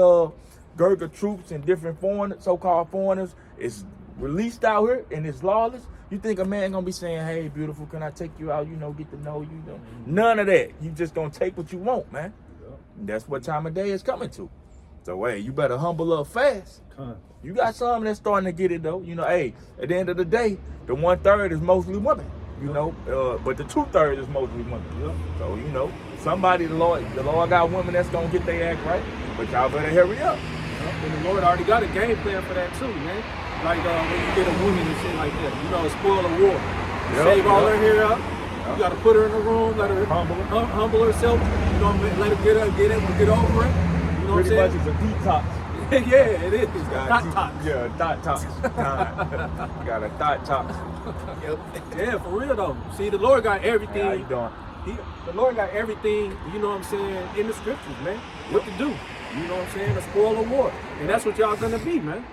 Gurkha troops and different so-called foreigners is released out here and it's lawless, you think a man gonna be saying, hey, beautiful, can I take you out, get to know you? None of that. You just gonna take what you want, man. That's what time of day is coming to. So, hey, you better humble up fast. You got some that's starting to get it, though. Hey, at the end of the day, the 1/3 is mostly women, but the 2/3 is mostly women. So, somebody, the Lord got women that's gonna get their act right, but y'all better hurry up. And the Lord already got a game plan for that too, man. like when you get a woman and shit like that. You know, spoil a war. Yep, Save all yep. her hair up. You gotta put her in a room, let her humble herself. You know, let her get over it. You know what I'm Pretty saying? much it's a detox. Yeah, it is. Thought tox. Yeah, thought tox. You got a thought tox. Yep. Yeah, for real though. See, the Lord got everything. Hey, how you doing? The Lord got everything, you know what I'm saying, in the scriptures, man. What to do. You know what I'm saying? A spoil of war. And that's what y'all gonna be, man.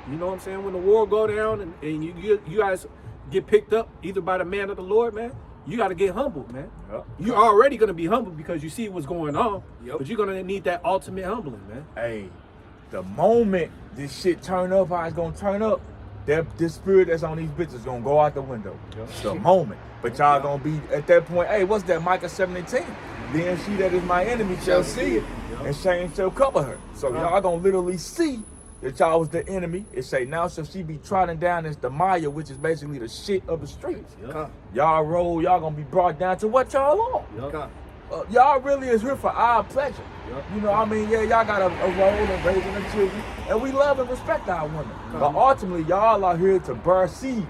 You know what I'm saying? When the war go down and you guys get picked up either by the man of the Lord, man, you gotta get humbled, man. Yep. You're already gonna be humbled because you see what's going on. Yep. But you're gonna need that ultimate humbling, man. Hey, the moment this shit turn up, how it's gonna turn up, this spirit that's on these bitches gonna go out the window. Yep. The moment. But y'all gonna be at that point, hey, what's that, Micah 7:18? Then she that is my enemy shall see it, and shame shall cover her. So y'all gonna literally see that y'all was the enemy. It say, now shall she be trodden down as the mire, which is basically the shit of the streets. Yep. Y'all roll, y'all gonna be brought down to what y'all on. Yep. Y'all really is here for our pleasure. Yep. You know, I mean, yeah, y'all got a role in raising the children, and we love and respect our women. But ultimately, y'all are here to bear seed.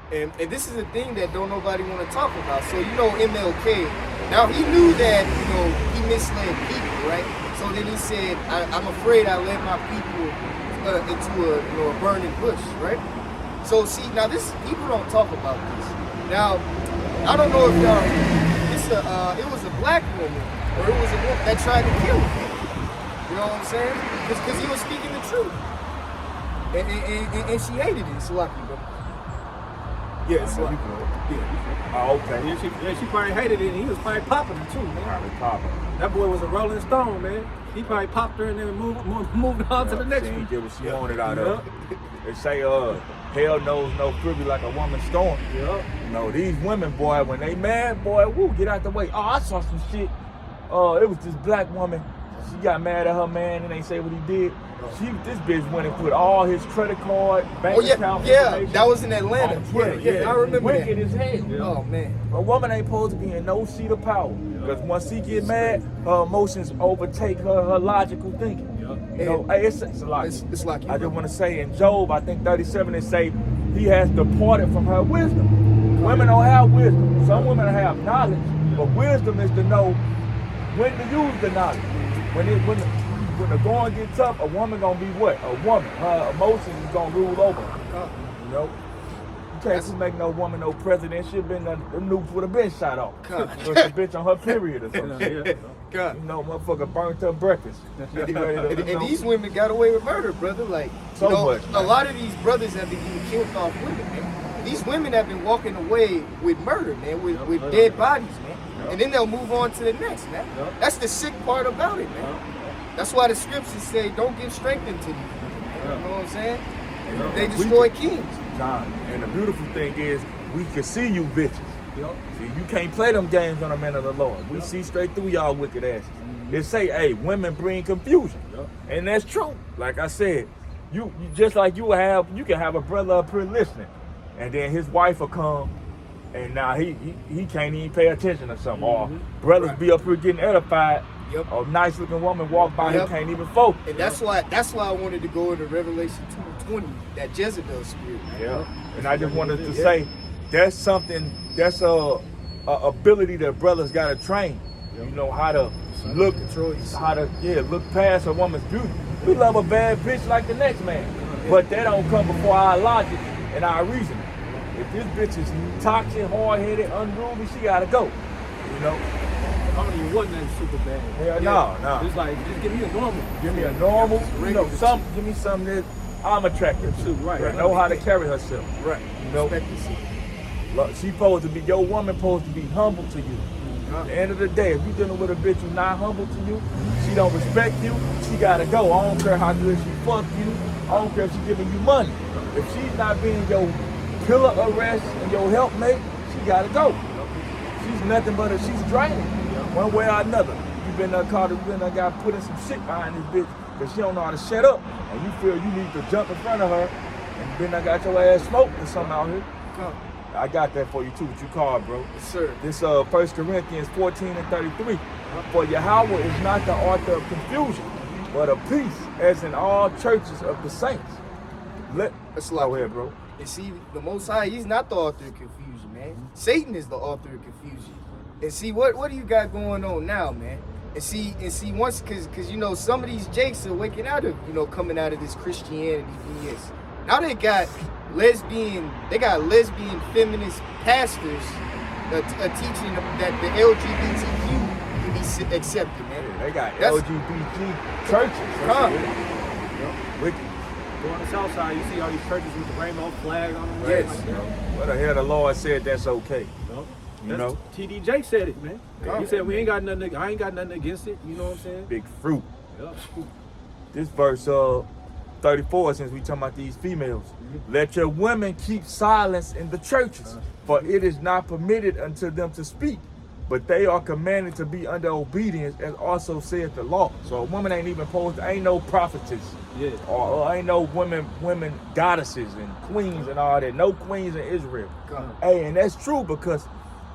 And this is a thing that don't nobody want to talk about. So, you know, MLK, now he knew that, you know, he misled people, right? So then he said, I'm afraid I led my people into a burning bush, right? So see, now this, people don't talk about this. Now, I don't know if y'all, it was a black woman, or it was a woman that tried to kill him. You know what I'm saying? Because he was speaking the truth. And she hated it, Salaki, bro. Yes. Oh, okay. Yeah, she probably hated it, and he was probably popping her too, man. Probably popping. That boy was a Rolling Stone, man. He probably popped her and then moved on to the next She one. ain't get what she wanted out of it. They say, hell knows no fury like a woman storm. Yep. You know, these women, boy, when they mad, boy, woo, get out the way. Oh, I saw some shit. It was this black woman. She got mad at her man and they say what he did. This bitch went and put all his credit card, bank account information. That was in Atlanta. On Twitter. Yeah, I remember wicked that. as hell. Yeah. Oh man. A woman ain't supposed to be in no seat of power. Because once she get mad, her emotions overtake her logical thinking. Yep. You know, hey, it's a lot. It's like I just want to say in Job, I think 37, it say he has departed from her wisdom. Women don't have wisdom. Some women have knowledge, but wisdom is to know when to use the knowledge. When the going get tough, a woman gonna be what? A woman. Her emotions is gonna rule over her. You know? You can't just make no woman no president. She'd been the nukes would have been shot off. Put the bitch on her period or something. Yeah. God. You know, motherfucker burnt her breakfast. She ready to, And these women got away with murder, brother. Like, So you know, much, a man. lot of these brothers have been getting killed off women, man. These women have been walking away with murder, man, with dead bodies, man. And then they'll move on to the next, man. That's the sick part about it, man. That's why the scriptures say, don't give strength into these. You know what I'm saying? They destroy kings. John, and the beautiful thing is, we can see you bitches. Yep. See, you can't play them games on the men of the Lord. We see straight through y'all wicked asses. They say, hey, women bring confusion. And that's true. Like I said, you just like you can have a brother up here listening, and then his wife will come, and now he can't even pay attention or something. Or brothers be up here getting edified. A nice looking woman walk by, he can't even focus. And that's why I wanted to go into Revelation 2:20, that Jezebel spirit. Man. And I just wanted to say, that's something, that's a ability that brothers gotta train. You know, how to look, how to look past a woman's beauty. We love a bad bitch like the next man, but that don't come before our logic and our reasoning. If this bitch is toxic, hard-headed, unruly, she gotta go. You know. I don't even want nothing super bad. Yeah, no. It's like, just give me a normal. Give me a normal, you know, give me something that I'm attracted to. Right. Know how to carry herself. Right. You know, she supposed to be, your woman supposed to be humble to you. At the end of the day, if you're dealing with a bitch who's not humble to you, she don't respect you, she gotta go. I don't care how good she fuck you. I don't care if she's giving you money. If she's not being your pillar of rest and your helpmate, she gotta go. She's nothing but she's draining. One way or another. You been caught, you been got put in some shit behind this bitch because she don't know how to shut up. And you feel you need to jump in front of her and then I got your ass smoked or something out here. I got that for you too, what you called, bro. Yes, sir. This 1 Corinthians 14:33. For Yahweh is not the author of confusion, but of peace, as in all churches of the saints. That's Go ahead, bro. And see, the Most High, he's not the author of confusion, man. Satan is the author of confusion. And see, what do you got going on now, man? And see, once, cause you know, some of these jakes are waking out of, you know, coming out of this Christianity BS. Now they got lesbian feminist pastors teaching that the LGBTQ can be accepted, man. Yeah, they got LGBT churches. Wicked. Go on the south side, you see all these churches with the rainbow flag on them. Yes. Like that. What the hell the Lord said that's okay. You know? TD Jake said it, man. Come. He said I ain't got nothing against it. You know what I'm saying? Big fruit. Yep. This verse 34, since we talking about these females. Let your women keep silence in the churches, for it is not permitted unto them to speak, but they are commanded to be under obedience, as also saith the law. So a woman ain't even supposed to, ain't no prophetess. Yeah. Or ain't no women goddesses and queens and all that. No queens in Israel. Come. Hey, and that's true, because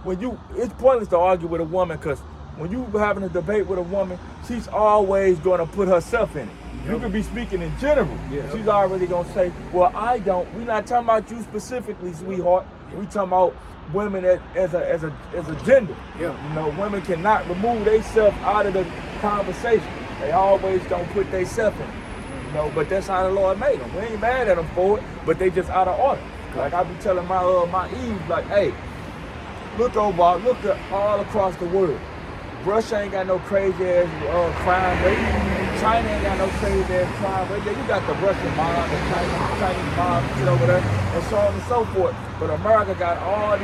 it's pointless to argue with a woman, because when you having a debate with a woman, she's always going to put herself in it. You could be speaking in general. Yeah. She's already going to say, well, I don't. We're not talking about you specifically, sweetheart. We talking about women as a gender. Yeah. You know, women cannot remove themselves out of the conversation. They always don't put themselves in it. You know, but that's how the Lord made them. We ain't mad at them for it, but they just out of order. Like I be telling my Eve, like, hey, look at all across the world. Russia ain't got no crazy ass crime rate. China ain't got no crazy ass crime rate. Yeah, you got the Russian mob, the Chinese mob, shit over there, and so on and so forth. But America got all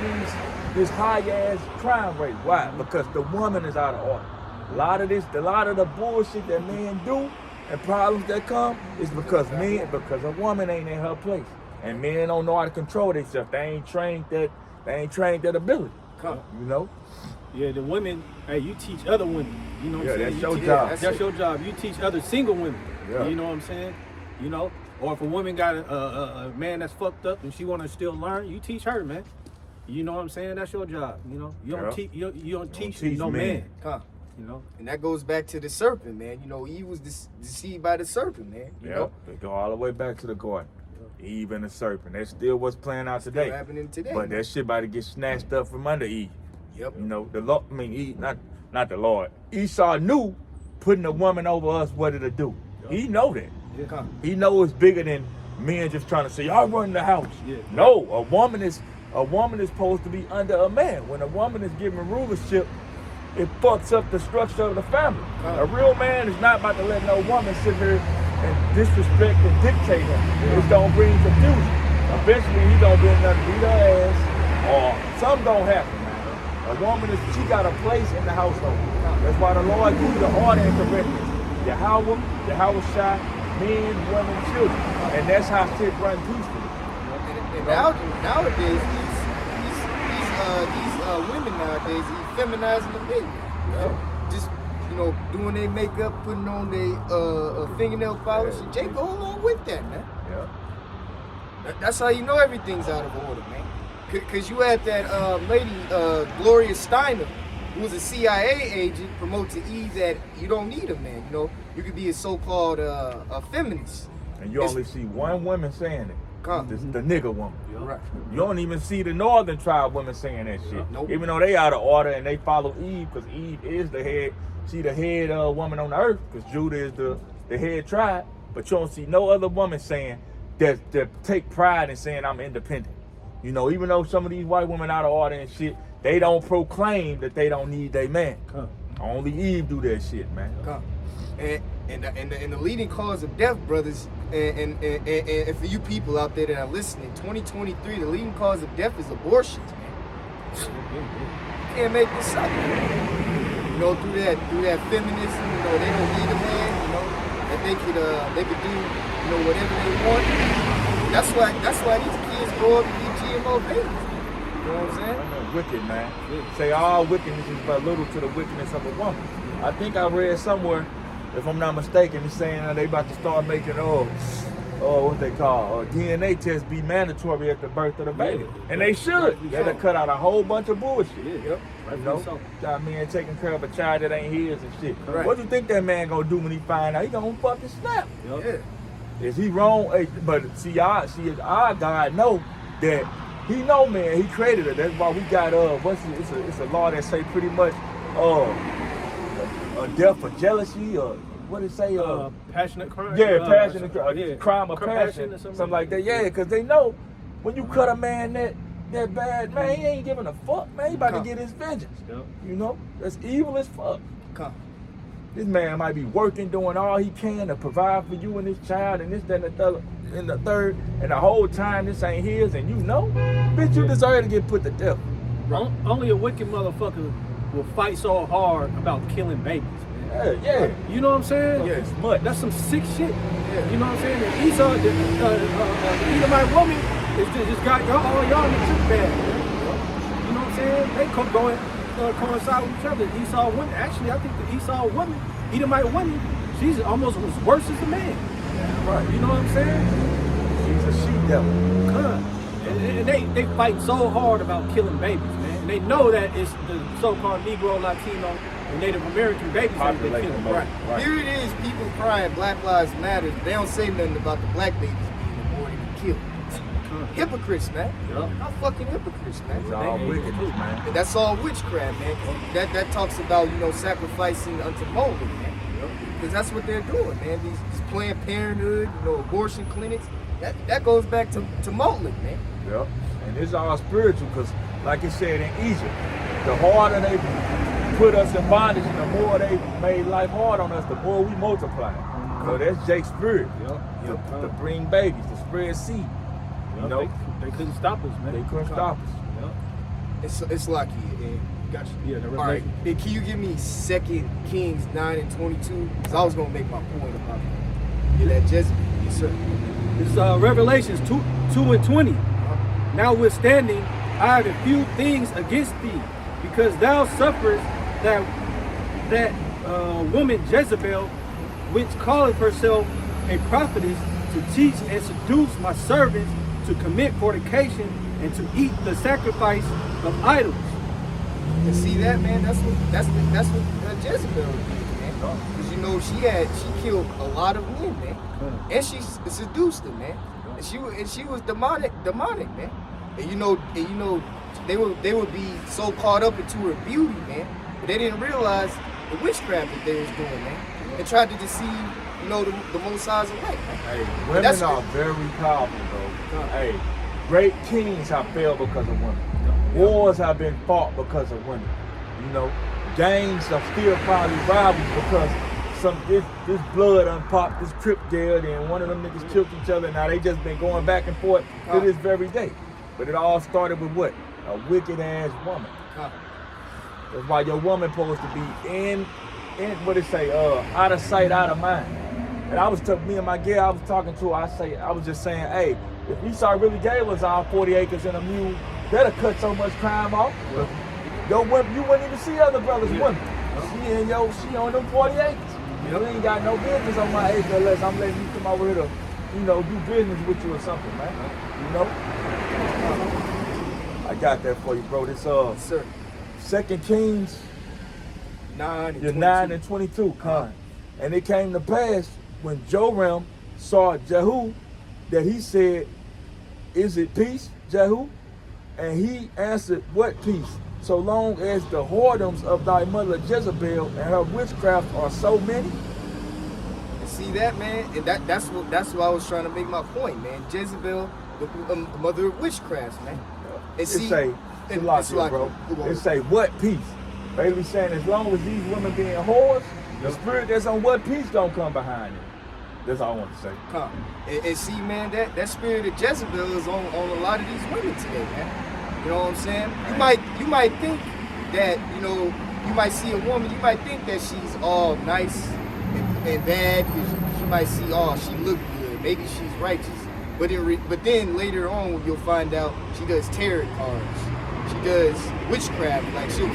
this high ass crime rate. Why? Because the woman is out of order. A lot of the bullshit that men do and problems that come is because a woman ain't in her place. And men don't know how to control themselves. They ain't trained that ability. Come. You know? Yeah, the women, hey, you teach other women. You know what I'm saying? That's your teach, job. That's your job. You teach other single women. Yeah. You know what I'm saying? You know? Or if a woman got a man that's fucked up and she want to still learn, you teach her, man. You know what I'm saying? That's your job. You know? You don't teach no man. Come. You know? And that goes back to the serpent, man. You know, Eve was deceived by the serpent, man. You know? They go all the way back to the garden. Eve and the serpent. That's still what's playing out today. Still happening today. But that shit about to get snatched up from under Eve. Yep. You know, Eve, not the Lord. Esau knew putting a woman over us what it'll do. Yep. He know that. Yeah. Come. He know it's bigger than men just trying to say, y'all run the house. Yeah. No, a woman is supposed to be under a man. When a woman is given rulership, it fucks up the structure of the family. A real man is not about to let no woman sit here and disrespect and dictate him. Yeah. It's gonna bring confusion. Eventually, he gonna be enough to beat her ass, or something gonna happen. A woman she got a place in the household. That's why the Lord gives you the order and correctness. Yahweh Shai, men, women, children. And that's how shit run peacefully. And nowadays, these women nowadays, feminizing the men. Yeah. Just, you know, doing their makeup, putting on their fingernail polish. And Jake go along with that, man. Yeah. That's how you know everything's out of order, man. Because you had that lady, Gloria Steinem, who was a CIA agent, promote to Eve that you don't need a man. You know, you could be a so-called a feminist. And you only see one woman saying it. The nigga woman. Right. You don't even see the northern tribe women saying that shit. Nope. Even though they out of order and they follow Eve, because Eve is the head. She the head woman on the earth, because Judah is the head tribe. But you don't see no other woman saying that take pride in saying I'm independent. You know, even though some of these white women out of order and shit, they don't proclaim that they don't need their man. Only Eve do that shit, man. And the leading cause of death, brothers, and for you people out there that are listening, 2023, the leading cause of death is abortions, man. You can't make this up. You know, through that feminism, you know, they don't need a man, you know, that they could do, you know, whatever they want. That's why these kids grow up and be GMO babies. You know what I'm saying? Wicked, man. Say all wickedness is but little to the wickedness of a woman. I think I read somewhere, if I'm not mistaken, it's saying that they about to start making what they call DNA tests be mandatory at the birth of the baby, and they should. That'll cut out a whole bunch of bullshit. Yep. You know, that man taking care of a child that ain't his and shit. Right. What do you think that man gonna do when he find out? He gonna fucking snap. Yeah. Is he wrong? Hey, but our God know that he know, man. He created it. That's why we got it's a law that say pretty much a death for jealousy or what it say? Passionate crime. Yeah, passionate yeah. crime of passion, or something like that. Yeah, because they know when you cut a man that bad, man, he ain't giving a fuck, man. He about to get his vengeance. Yep. You know, that's evil as fuck. Come. This man might be working, doing all he can to provide for you and this child and this, that, and the third, and the whole time this ain't his, and you know, bitch, you deserve to get put to death. Right. Only a wicked motherfucker will fight so hard about killing babies, man. Yeah. You know what I'm saying? Yeah, it's much. That's some sick shit. Yeah. You know what I'm saying? And Esau, the Edomite woman, just got all y'all in the trick bag. Man. You know what I'm saying? They coincide with each other. Esau women, actually, I think the Esau woman, Edomite woman, she's almost as worse as the man. Right. You know what I'm saying? She's a she-devil. And they fight so hard about killing babies, man. And they know that it's the so-called Negro, Latino, and Native American babies that they kill. Right. Here it is, people crying Black Lives Matter. They don't say nothing about the black babies being aborted and killed. Hypocrites, man. Yep. How fucking hypocrites, man. It's all wickedness, man. And that's all witchcraft, man. That talks about, sacrificing unto Moloch, man. Because that's what they're doing, man. These Planned Parenthood, abortion clinics. That goes back to Moloch, man. Yep. And it's all spiritual because, like it said in Egypt, the harder they put us in bondage and the more they made life hard on us, the more we multiply. So that's Jake's spirit. Yep. To bring babies, to spread seed. You know? They couldn't stop us, man. They couldn't stop us. Yep. It's lucky. Gotcha. Yeah, the all right. Hey, can you give me 2 Kings 9 and 22? Because I was going to make my point about that Jezebel. Yes, sir. It's Revelations 2 and 20. Notwithstanding, I have a few things against thee, because thou sufferest that woman Jezebel, which calleth herself a prophetess, to teach and seduce my servants to commit fornication and to eat the sacrifice of idols. And see that, man? That's what Jezebel did, man. Because she killed a lot of men, man, and she seduced them, man. And she was demonic, man. And they would be so caught up into her beauty, man, but they didn't realize the witchcraft that they was doing, man. They tried to deceive, the Most High's elect, man. Hey, women are very powerful, bro. Hey, great kings have failed because of women. Wars have been fought because of women. Gangs are still probably rivals because this blood unpopped, this Crip dead, and one of them niggas killed each other. Now they just been going back and forth to this very day. But it all started with what? A wicked ass woman. That's why your woman supposed to be in what it say, out of sight, out of mind. And I was me and my girl, I was talking to her. I was just saying, hey, if Esau really gave us our 40 acres and a mule, that'll cut so much crime off. You wouldn't even see other brothers' women. She on them 40 acres. You ain't got no business on my acre unless I'm letting you come over here to, do business with you or something, man. I got that for you, bro. This Sir. 2 Kings 9 and 22, and it came to pass when Joram saw Jehu that he said, "Is it peace, Jehu?" And he answered, "What peace? So long as the whoredoms of thy mother Jezebel and her witchcraft are so many." And see that, man? And that's what I was trying to make my point, man. Jezebel, the mother of witchcraft, man. And bro. It say what peace? Basically saying as long as these women being whores, the spirit that's on what peace don't come behind it. That's all I want to say. And see, man, that spirit of Jezebel is on a lot of these women today, man. You know what I'm saying? You might think that, you might see a woman, you might think that she's all nice and bad, because you might see, she look good, maybe she's righteous. But then later on, you'll find out she does tarot cards. She does witchcraft. Like she'll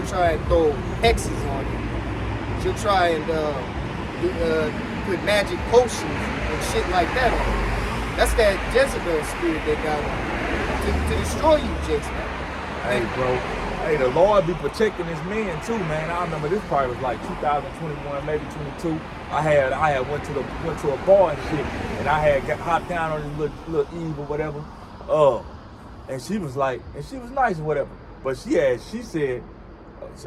try and throw hexes on you. She'll try and put magic potions and shit like that on you. That's that Jezebel spirit that got to destroy you, Jakes, man. Hey, bro, Hey, the Lord be protecting his men too, man. I remember this probably was like 2021, maybe 22. I had went to a bar and shit, and I had hopped down on this little Eve or whatever. And she was like, and she was nice or whatever. But she said,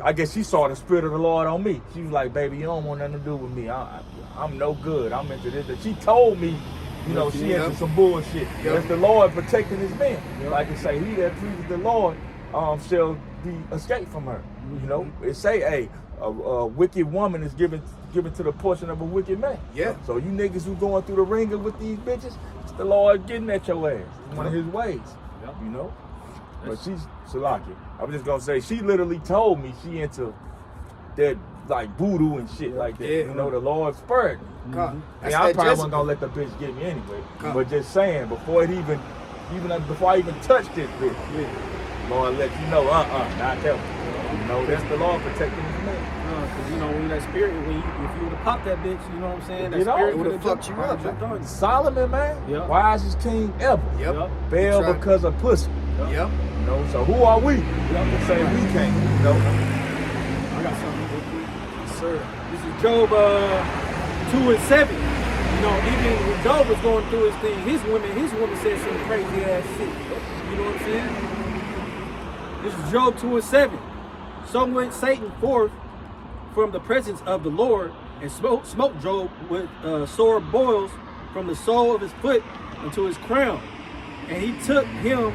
I guess she saw the spirit of the Lord on me. She was like, baby, you don't want nothing to do with me. I'm no good. I'm into this. She told me, you know, she into some bullshit. That's the Lord protecting his men. Like it say, he that pleases the Lord shall be escaped from her. You know, it say, hey, a wicked woman is given to the portion of a wicked man. Yeah. So you niggas who going through the ringer with these bitches, it's the Lord getting at your ass. It's one of his ways. You know? But she's Salaki. I was just gonna say, she literally told me she into that like voodoo and shit like that. You know, the Lord spurred me. I probably wasn't gonna let the bitch get me anyway. But just saying, before I even touched this bitch, Lord let you know, not help. You know, that's the Lord protecting his man. Because you know, when that spirit, if you would have popped that bitch, you know what I'm saying? That Get on. spirit Would have fucked you up. Solomon, man, wisest king ever. Fell because of pussy. You know, so who are we? To say we can't, you know? I got something real quick. Sir, this is Job 2:7. You know, even when Job was going through his thing, his woman said some crazy ass shit. You know what I'm saying? This is Job 2:7. So went Satan forth from the presence of the Lord and smote Job with sore boils from the sole of his foot unto his crown. And he took him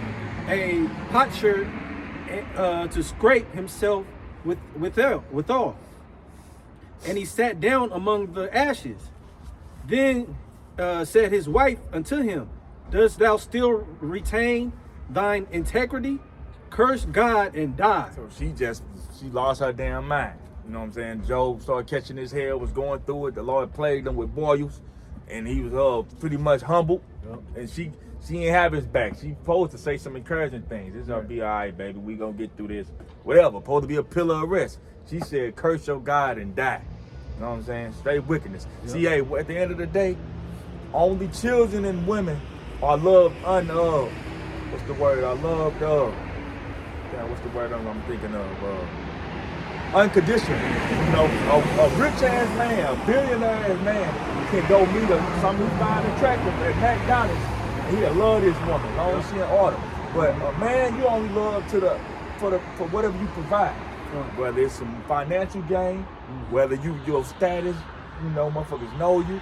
a potsherd to scrape himself withal. And he sat down among the ashes. Then said his wife unto him, dost thou still retain thine integrity? Curse God and die. So she lost her damn mind. You know what I'm saying? Job started catching his hair, was going through it. The Lord plagued him with boils, and he was pretty much humbled. And she ain't have his back. She supposed to say some encouraging things. It's gonna be all right, baby. We gonna get through this. Whatever. Supposed to be a pillar of rest. She said, curse your God and die. You know what I'm saying? Straight wickedness. See, hey, at the end of the day, only children and women are loved what's the word? Are loved what's the word I'm thinking of? Unconditional. You know, a rich ass man, a billionaire ass man can go meet somebody who find attractive at McDonald's, and he'll love this woman as long as she in order. But a man, you only love for whatever you provide. Whether it's some financial gain, whether your status, you know, motherfuckers know you.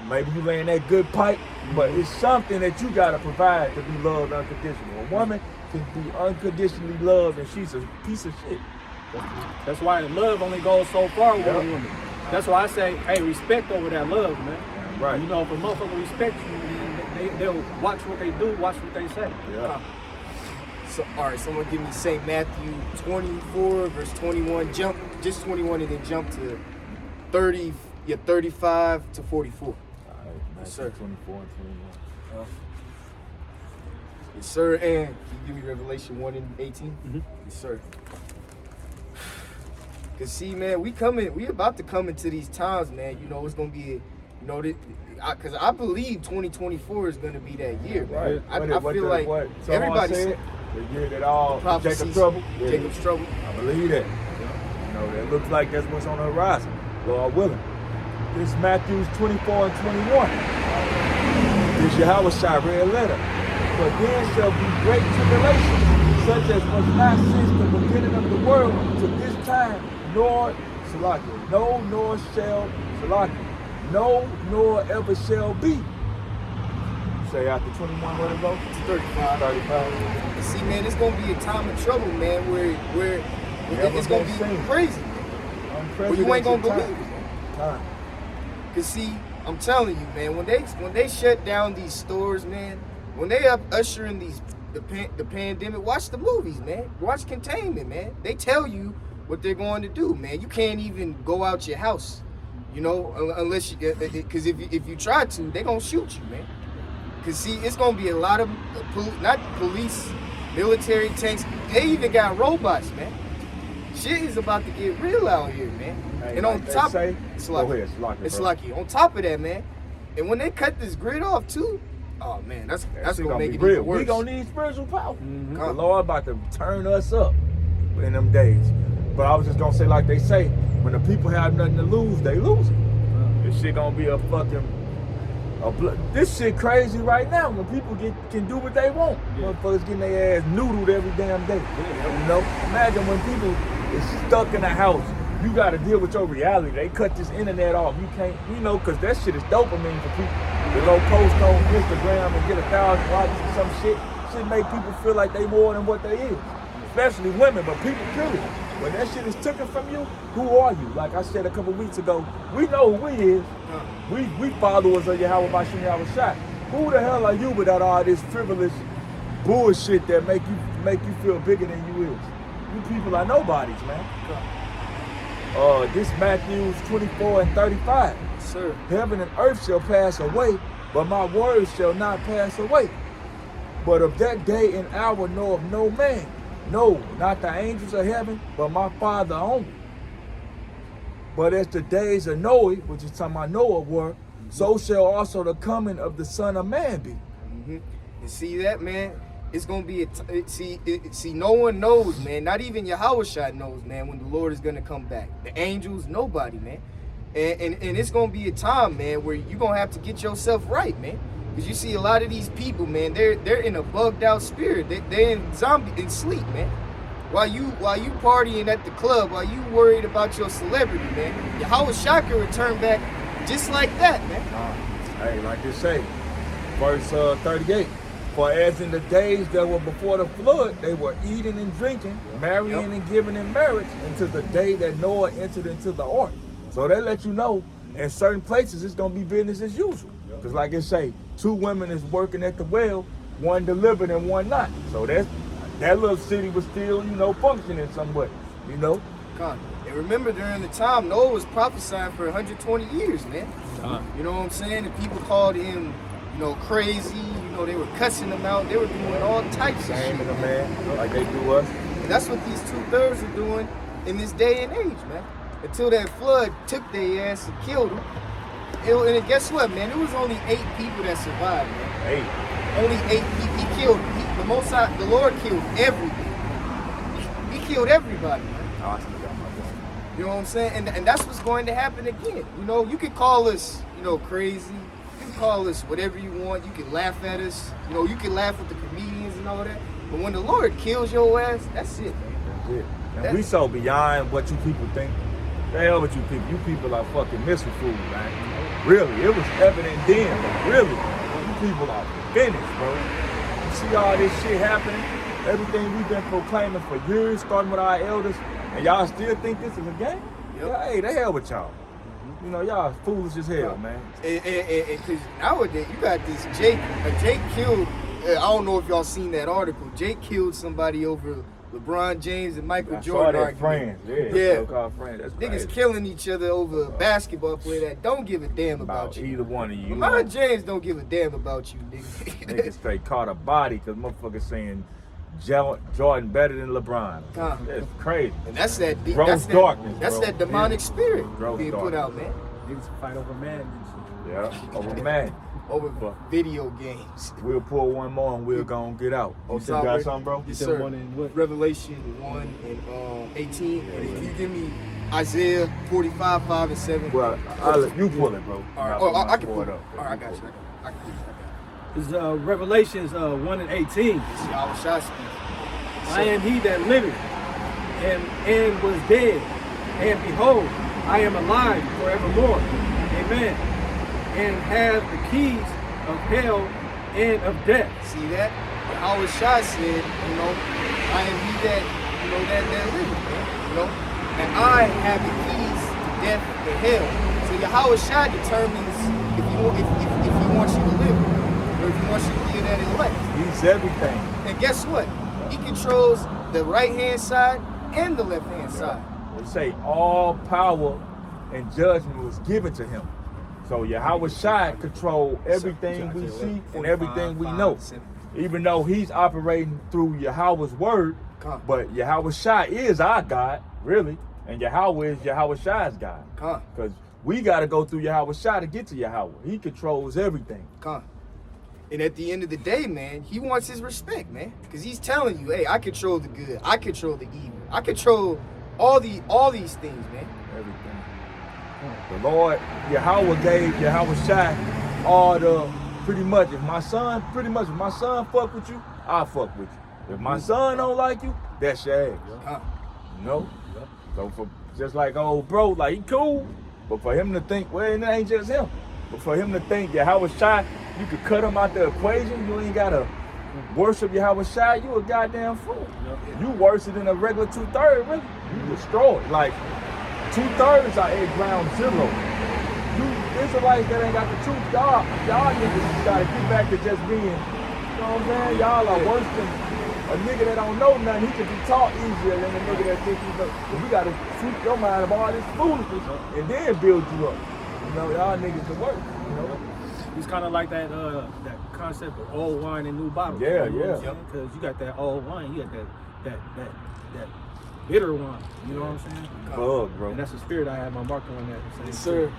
Maybe you laying that good pipe, but it's something that you gotta provide to be loved unconditionally. A woman can be unconditionally loved, and she's a piece of shit. That's why love only goes so far with a woman. That's why I say, hey, respect over that love, man. Right. You know, if a motherfucker respects you, man, they'll watch what they do, watch what they say. Yeah. So, all right, someone give me St. Matthew 24, verse 21. Jump, just 21, and then jump to 35 to 44. All right, yes, sir. 24 and 21. Yes, sir. And can you give me Revelation 1 and 18? Yes, sir. Cause see, man, we about to come into these times, man. You know, it's gonna be, cause I believe 2024 is gonna be that year, man. Right. I feel like everybody said the year that all Jacob's trouble. Yeah. Jacob's trouble. I believe that. You know, that looks like that's what's on the horizon. Lord willing. This is Matthew 24 and 21. This Yahweh read letter. But then shall be great tribulation, such as was not since the beginning of the world to this time, nor ever shall be. Say after 21, what it go? 35. See, man, it's gonna be a time of trouble, man, where it's gonna be crazy. Where you ain't gonna believe it. Cause see, I'm telling you, man, when they shut down these stores, man, when they usher in the pandemic, watch the movies, man. Watch Containment, man. They tell you what they're going to do, man. You can't even go out your house, you know, unless because if you try to, they're gonna shoot you, man. Cause see, it's gonna be a lot of not police, military tanks. They even got robots, man. Shit is about to get real out here, man. Hey, and on top, it's lucky. On top of that, man. And when they cut this grid off too, oh man, that's gonna make it real. Even worse. We gonna need spiritual power. The Lord about to turn us up. in them days. But I was just gonna say, like they say, when the people have nothing to lose, they lose it. This shit gonna be a fucking this shit crazy right now when people can do what they want. Motherfuckers getting their ass noodled every damn day. You know? Imagine when people is stuck in a house, you gotta deal with your reality. They cut this internet off. You can't, you know, cause that shit is dopamine for people. To go post on Instagram and get 1,000 likes or some shit make people feel like they more than what they is. Especially women, but people period. When that shit is taken from you, who are you? Like I said a couple weeks ago, we know who we is. We followers of Yahweh Bashim Yahweh Shai. Who the hell are you without all this frivolous bullshit that make you feel bigger than you is? You people are nobodies, man. This Matthew 24:35. Sir. Heaven and earth shall pass away, but my words shall not pass away. But of that day and hour knoweth no man. No, not the angels of heaven, but my Father only. But as the days of Noah, which is talking about Noah were, so shall also the coming of the Son of Man be. And see that, man? It's gonna be see, no one knows, man. Not even Yahushua knows, man, when the Lord is gonna come back. The angels, nobody, man. And it's gonna be a time, man, where you're gonna have to get yourself right, man. Because you see a lot of these people, man, they're in a bugged out spirit. They're in sleep, man. While you partying at the club, while you worried about your celebrity, man, Yahushua can return back just like that, man. Hey, like they say, verse 38. For as in the days that were before the flood, they were eating and drinking, marrying and giving in marriage until the day that Noah entered into the ark. So they let you know in certain places it's gonna be business as usual. Because like they say, 2 women is working at the well, one delivered and one not. So that little city was still, you know, functioning somewhat, you know. And remember during the time, Noah was prophesying for 120 years, man. You know what I'm saying? And people called him, you know, crazy. You know, they were cussing him out. They were doing all types of shit, man, like they do us. And that's what these 2/3 are doing in this day and age, man. Until that flood took their ass and killed them. And guess what, man? It was only 8 people that survived, man. 8. Only 8 people. He killed. The Lord killed everybody. He killed everybody, man. You know what I'm saying? And that's what's going to happen again. You know, you can call us, you know, crazy. You can call us whatever you want. You can laugh at us. You know, you can laugh with the comedians and all that. But when the Lord kills your ass, that's it, man. That's it. And we so beyond what you people think. The hell with you people. You people are fucking missile fools, man. Really, it was evident then, but really, you people are finished, bro. You see all this shit happening, everything we've been proclaiming for years, starting with our elders, and y'all still think this is a game? Yeah, hey, the hell with y'all. You know, y'all foolish as hell, man. And because nowadays, you got this Jake killed, I don't know if y'all seen that article, Jake killed somebody over LeBron James and Michael Jordan argument. So-called friends. That's niggas crazy. killing each other over a basketball player that don't give a damn about you. Either one of you. LeBron James don't give a damn about you, nigga. Niggas straight caught a body because motherfuckers saying Jordan better than LeBron. That's crazy. And that's that darkness. That's that demonic spirit being put out, man. Niggas fight over man. Yeah, over man. Over video games. We'll pull one more and we'll go and get out. You still got something, bro? Yes, sir. Revelation 1 and 18. And if you give me Isaiah 45, 5, and 7. Well, you pull it, bro. All right. I can pull it up. All right, I got you. I can It's Revelations 1 and 18. I am he that liveth and was dead, and behold, I am alive forevermore. Amen. And have the keys of hell and of death. See that? Yahushua said, you know, I am he that, you know, that liveth, man. You know, and I have the keys to death and hell. So Yahushua determines if he wants you to live, or if he wants you to live that in life. He's everything. And guess what? He controls the right-hand side and the left-hand side. They say all power and judgment was given to him. So Yahushua control everything we see and everything we know. Even though he's operating through Yahweh's word, but Yahushua is our God, really, and Yahweh is Yahushua's God. Because we got to go through Yahushua to get to Yahweh. He controls everything. And at the end of the day, man, he wants his respect, man. Because he's telling you, hey, I control the good. I control the evil. I control all these things, man. Everything. The Lord, Yahweh gave Yahweh Shai all the, pretty much, if my son fuck with you, I'll fuck with you. If my son don't like you, that's your ass. You know? So for just like old bro, like he cool, but for him to think, well, it ain't just him. But for him to think Yahweh Shai, you could cut him out the equation. You ain't gotta worship Yahweh Shai. You a goddamn fool. You worse than a regular 2/3, really. You destroyed. Like 2/3 are at ground zero. You Israelites that ain't got the truth, y'all niggas gotta get back to just being, you know what I'm saying? Y'all are worse than a nigga that don't know nothing. He can be taught easier than a nigga that thinks he knows. But we gotta sweep your mind of all this foolishness and then build you up. You know, y'all niggas can work. You know. It's kind of like that concept of old wine and new bottles. Yeah, you know yeah. Because you got that old wine, you got that bitter wine. You know what I'm saying? Bug, bro. And that's the spirit I have my marker on that. Yes, sir.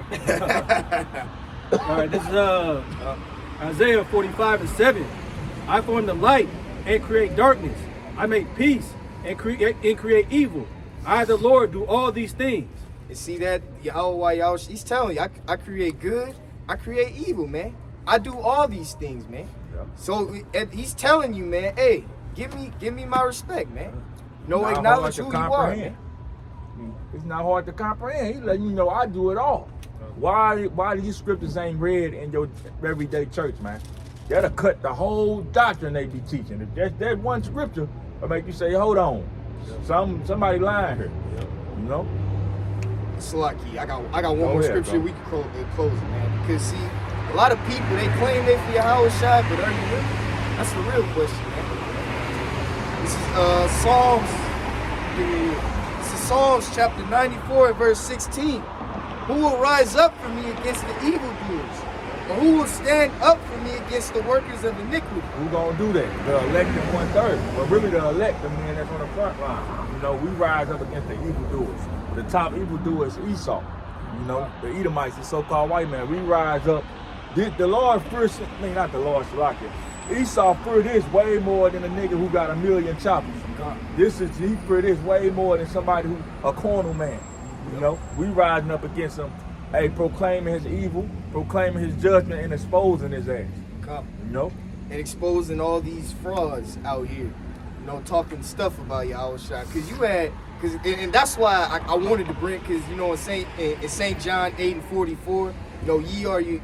All right, this is Isaiah 45:7. I form the light and create darkness. I make peace and create evil. I, the Lord, do all these things. And see that Yahweh, he's telling you, I create good, I create evil, man. I do all these things, man. Yeah. So he's telling you, man, hey, give me my respect, man. No, Not acknowledge hard who to you are, comprehend. man. It's not hard to comprehend. He's letting you know I do it all. Why these scriptures ain't read in your everyday church, man? That'll cut the whole doctrine they be teaching. If that one scripture will make you say, hold on, somebody lying here. You know? Slaki, I got one more scripture we can close it, man. Because see, a lot of people they claim they for Yahweh Shai, but are you really? That's the real question, man. This is Psalms chapter 94, verse 16. Who will rise up for me against the evildoers? Or who will stand up for me against the workers of iniquity? Who gonna do that? The elected 1/3. But really the elect, the man that's on the front line. You know, we rise up against the evildoers. The top evildoer is Esau. You know, the Edomites, the so-called white man. We rise up. The Lord first, not the Lord, Shalakia. Esau feared this way more than a nigga who got 1,000,000 choppers. He feared this way more than somebody who a corner man. You know, we rising up against him, hey, proclaiming his evil, proclaiming his judgment, and exposing his ass. You know, and exposing all these frauds out here. You know, talking stuff about Yahweh Shai. And that's why I wanted to bring, because you know, in St. John 8:44, you know, ye are the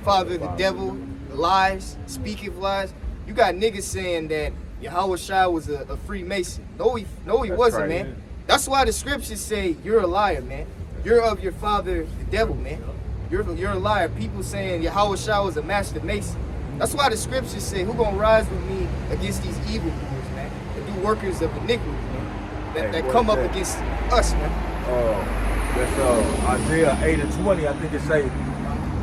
father of the devil, lies, speaketh lies. You got niggas saying that Yahweh Shai was a Freemason. No, he wasn't, right, man. That's why the scriptures say you're a liar, man. You're of your father, the devil, man. You're a liar. People saying Yahweh Shai was a master mason. That's why the scriptures say, who gonna rise with me against these evil doers, man? And do workers of iniquity, man. That come up against us, man. That's Isaiah 8:20. I think it say,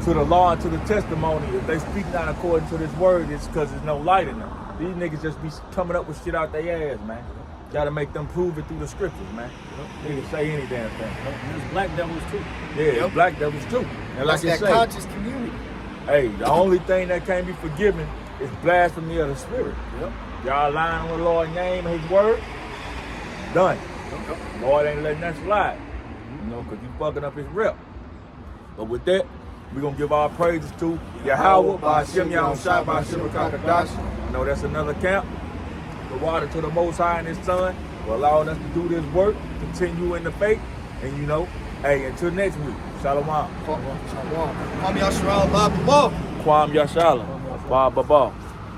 to the law and to the testimony, if they speak not according to this word, it's because there's no light in them. These niggas just be coming up with shit out their ass, man. Gotta make them prove it through the scriptures, man. Niggas say any damn thing. There's black devils too. Yeah, black devils too. And like That's you that say, conscious community. hey, the only thing that can't be forgiven is blasphemy of the spirit. Y'all lying on the Lord's name and his word, done. Lord ain't letting that slide. You know, because you fucking up his rep. But with that, we're going to give our praises to Yahweh, Ba'ashem Yahushua, Ba'ashem Kakadash. I know that's another camp. The water to the Most High and his Son for allowing us to do this work, continue in the faith. And you know, hey, until next week, Shalom. Kwam Yasharal Ba Ba Ba. Kwam Yashala. Ba Ba Ba.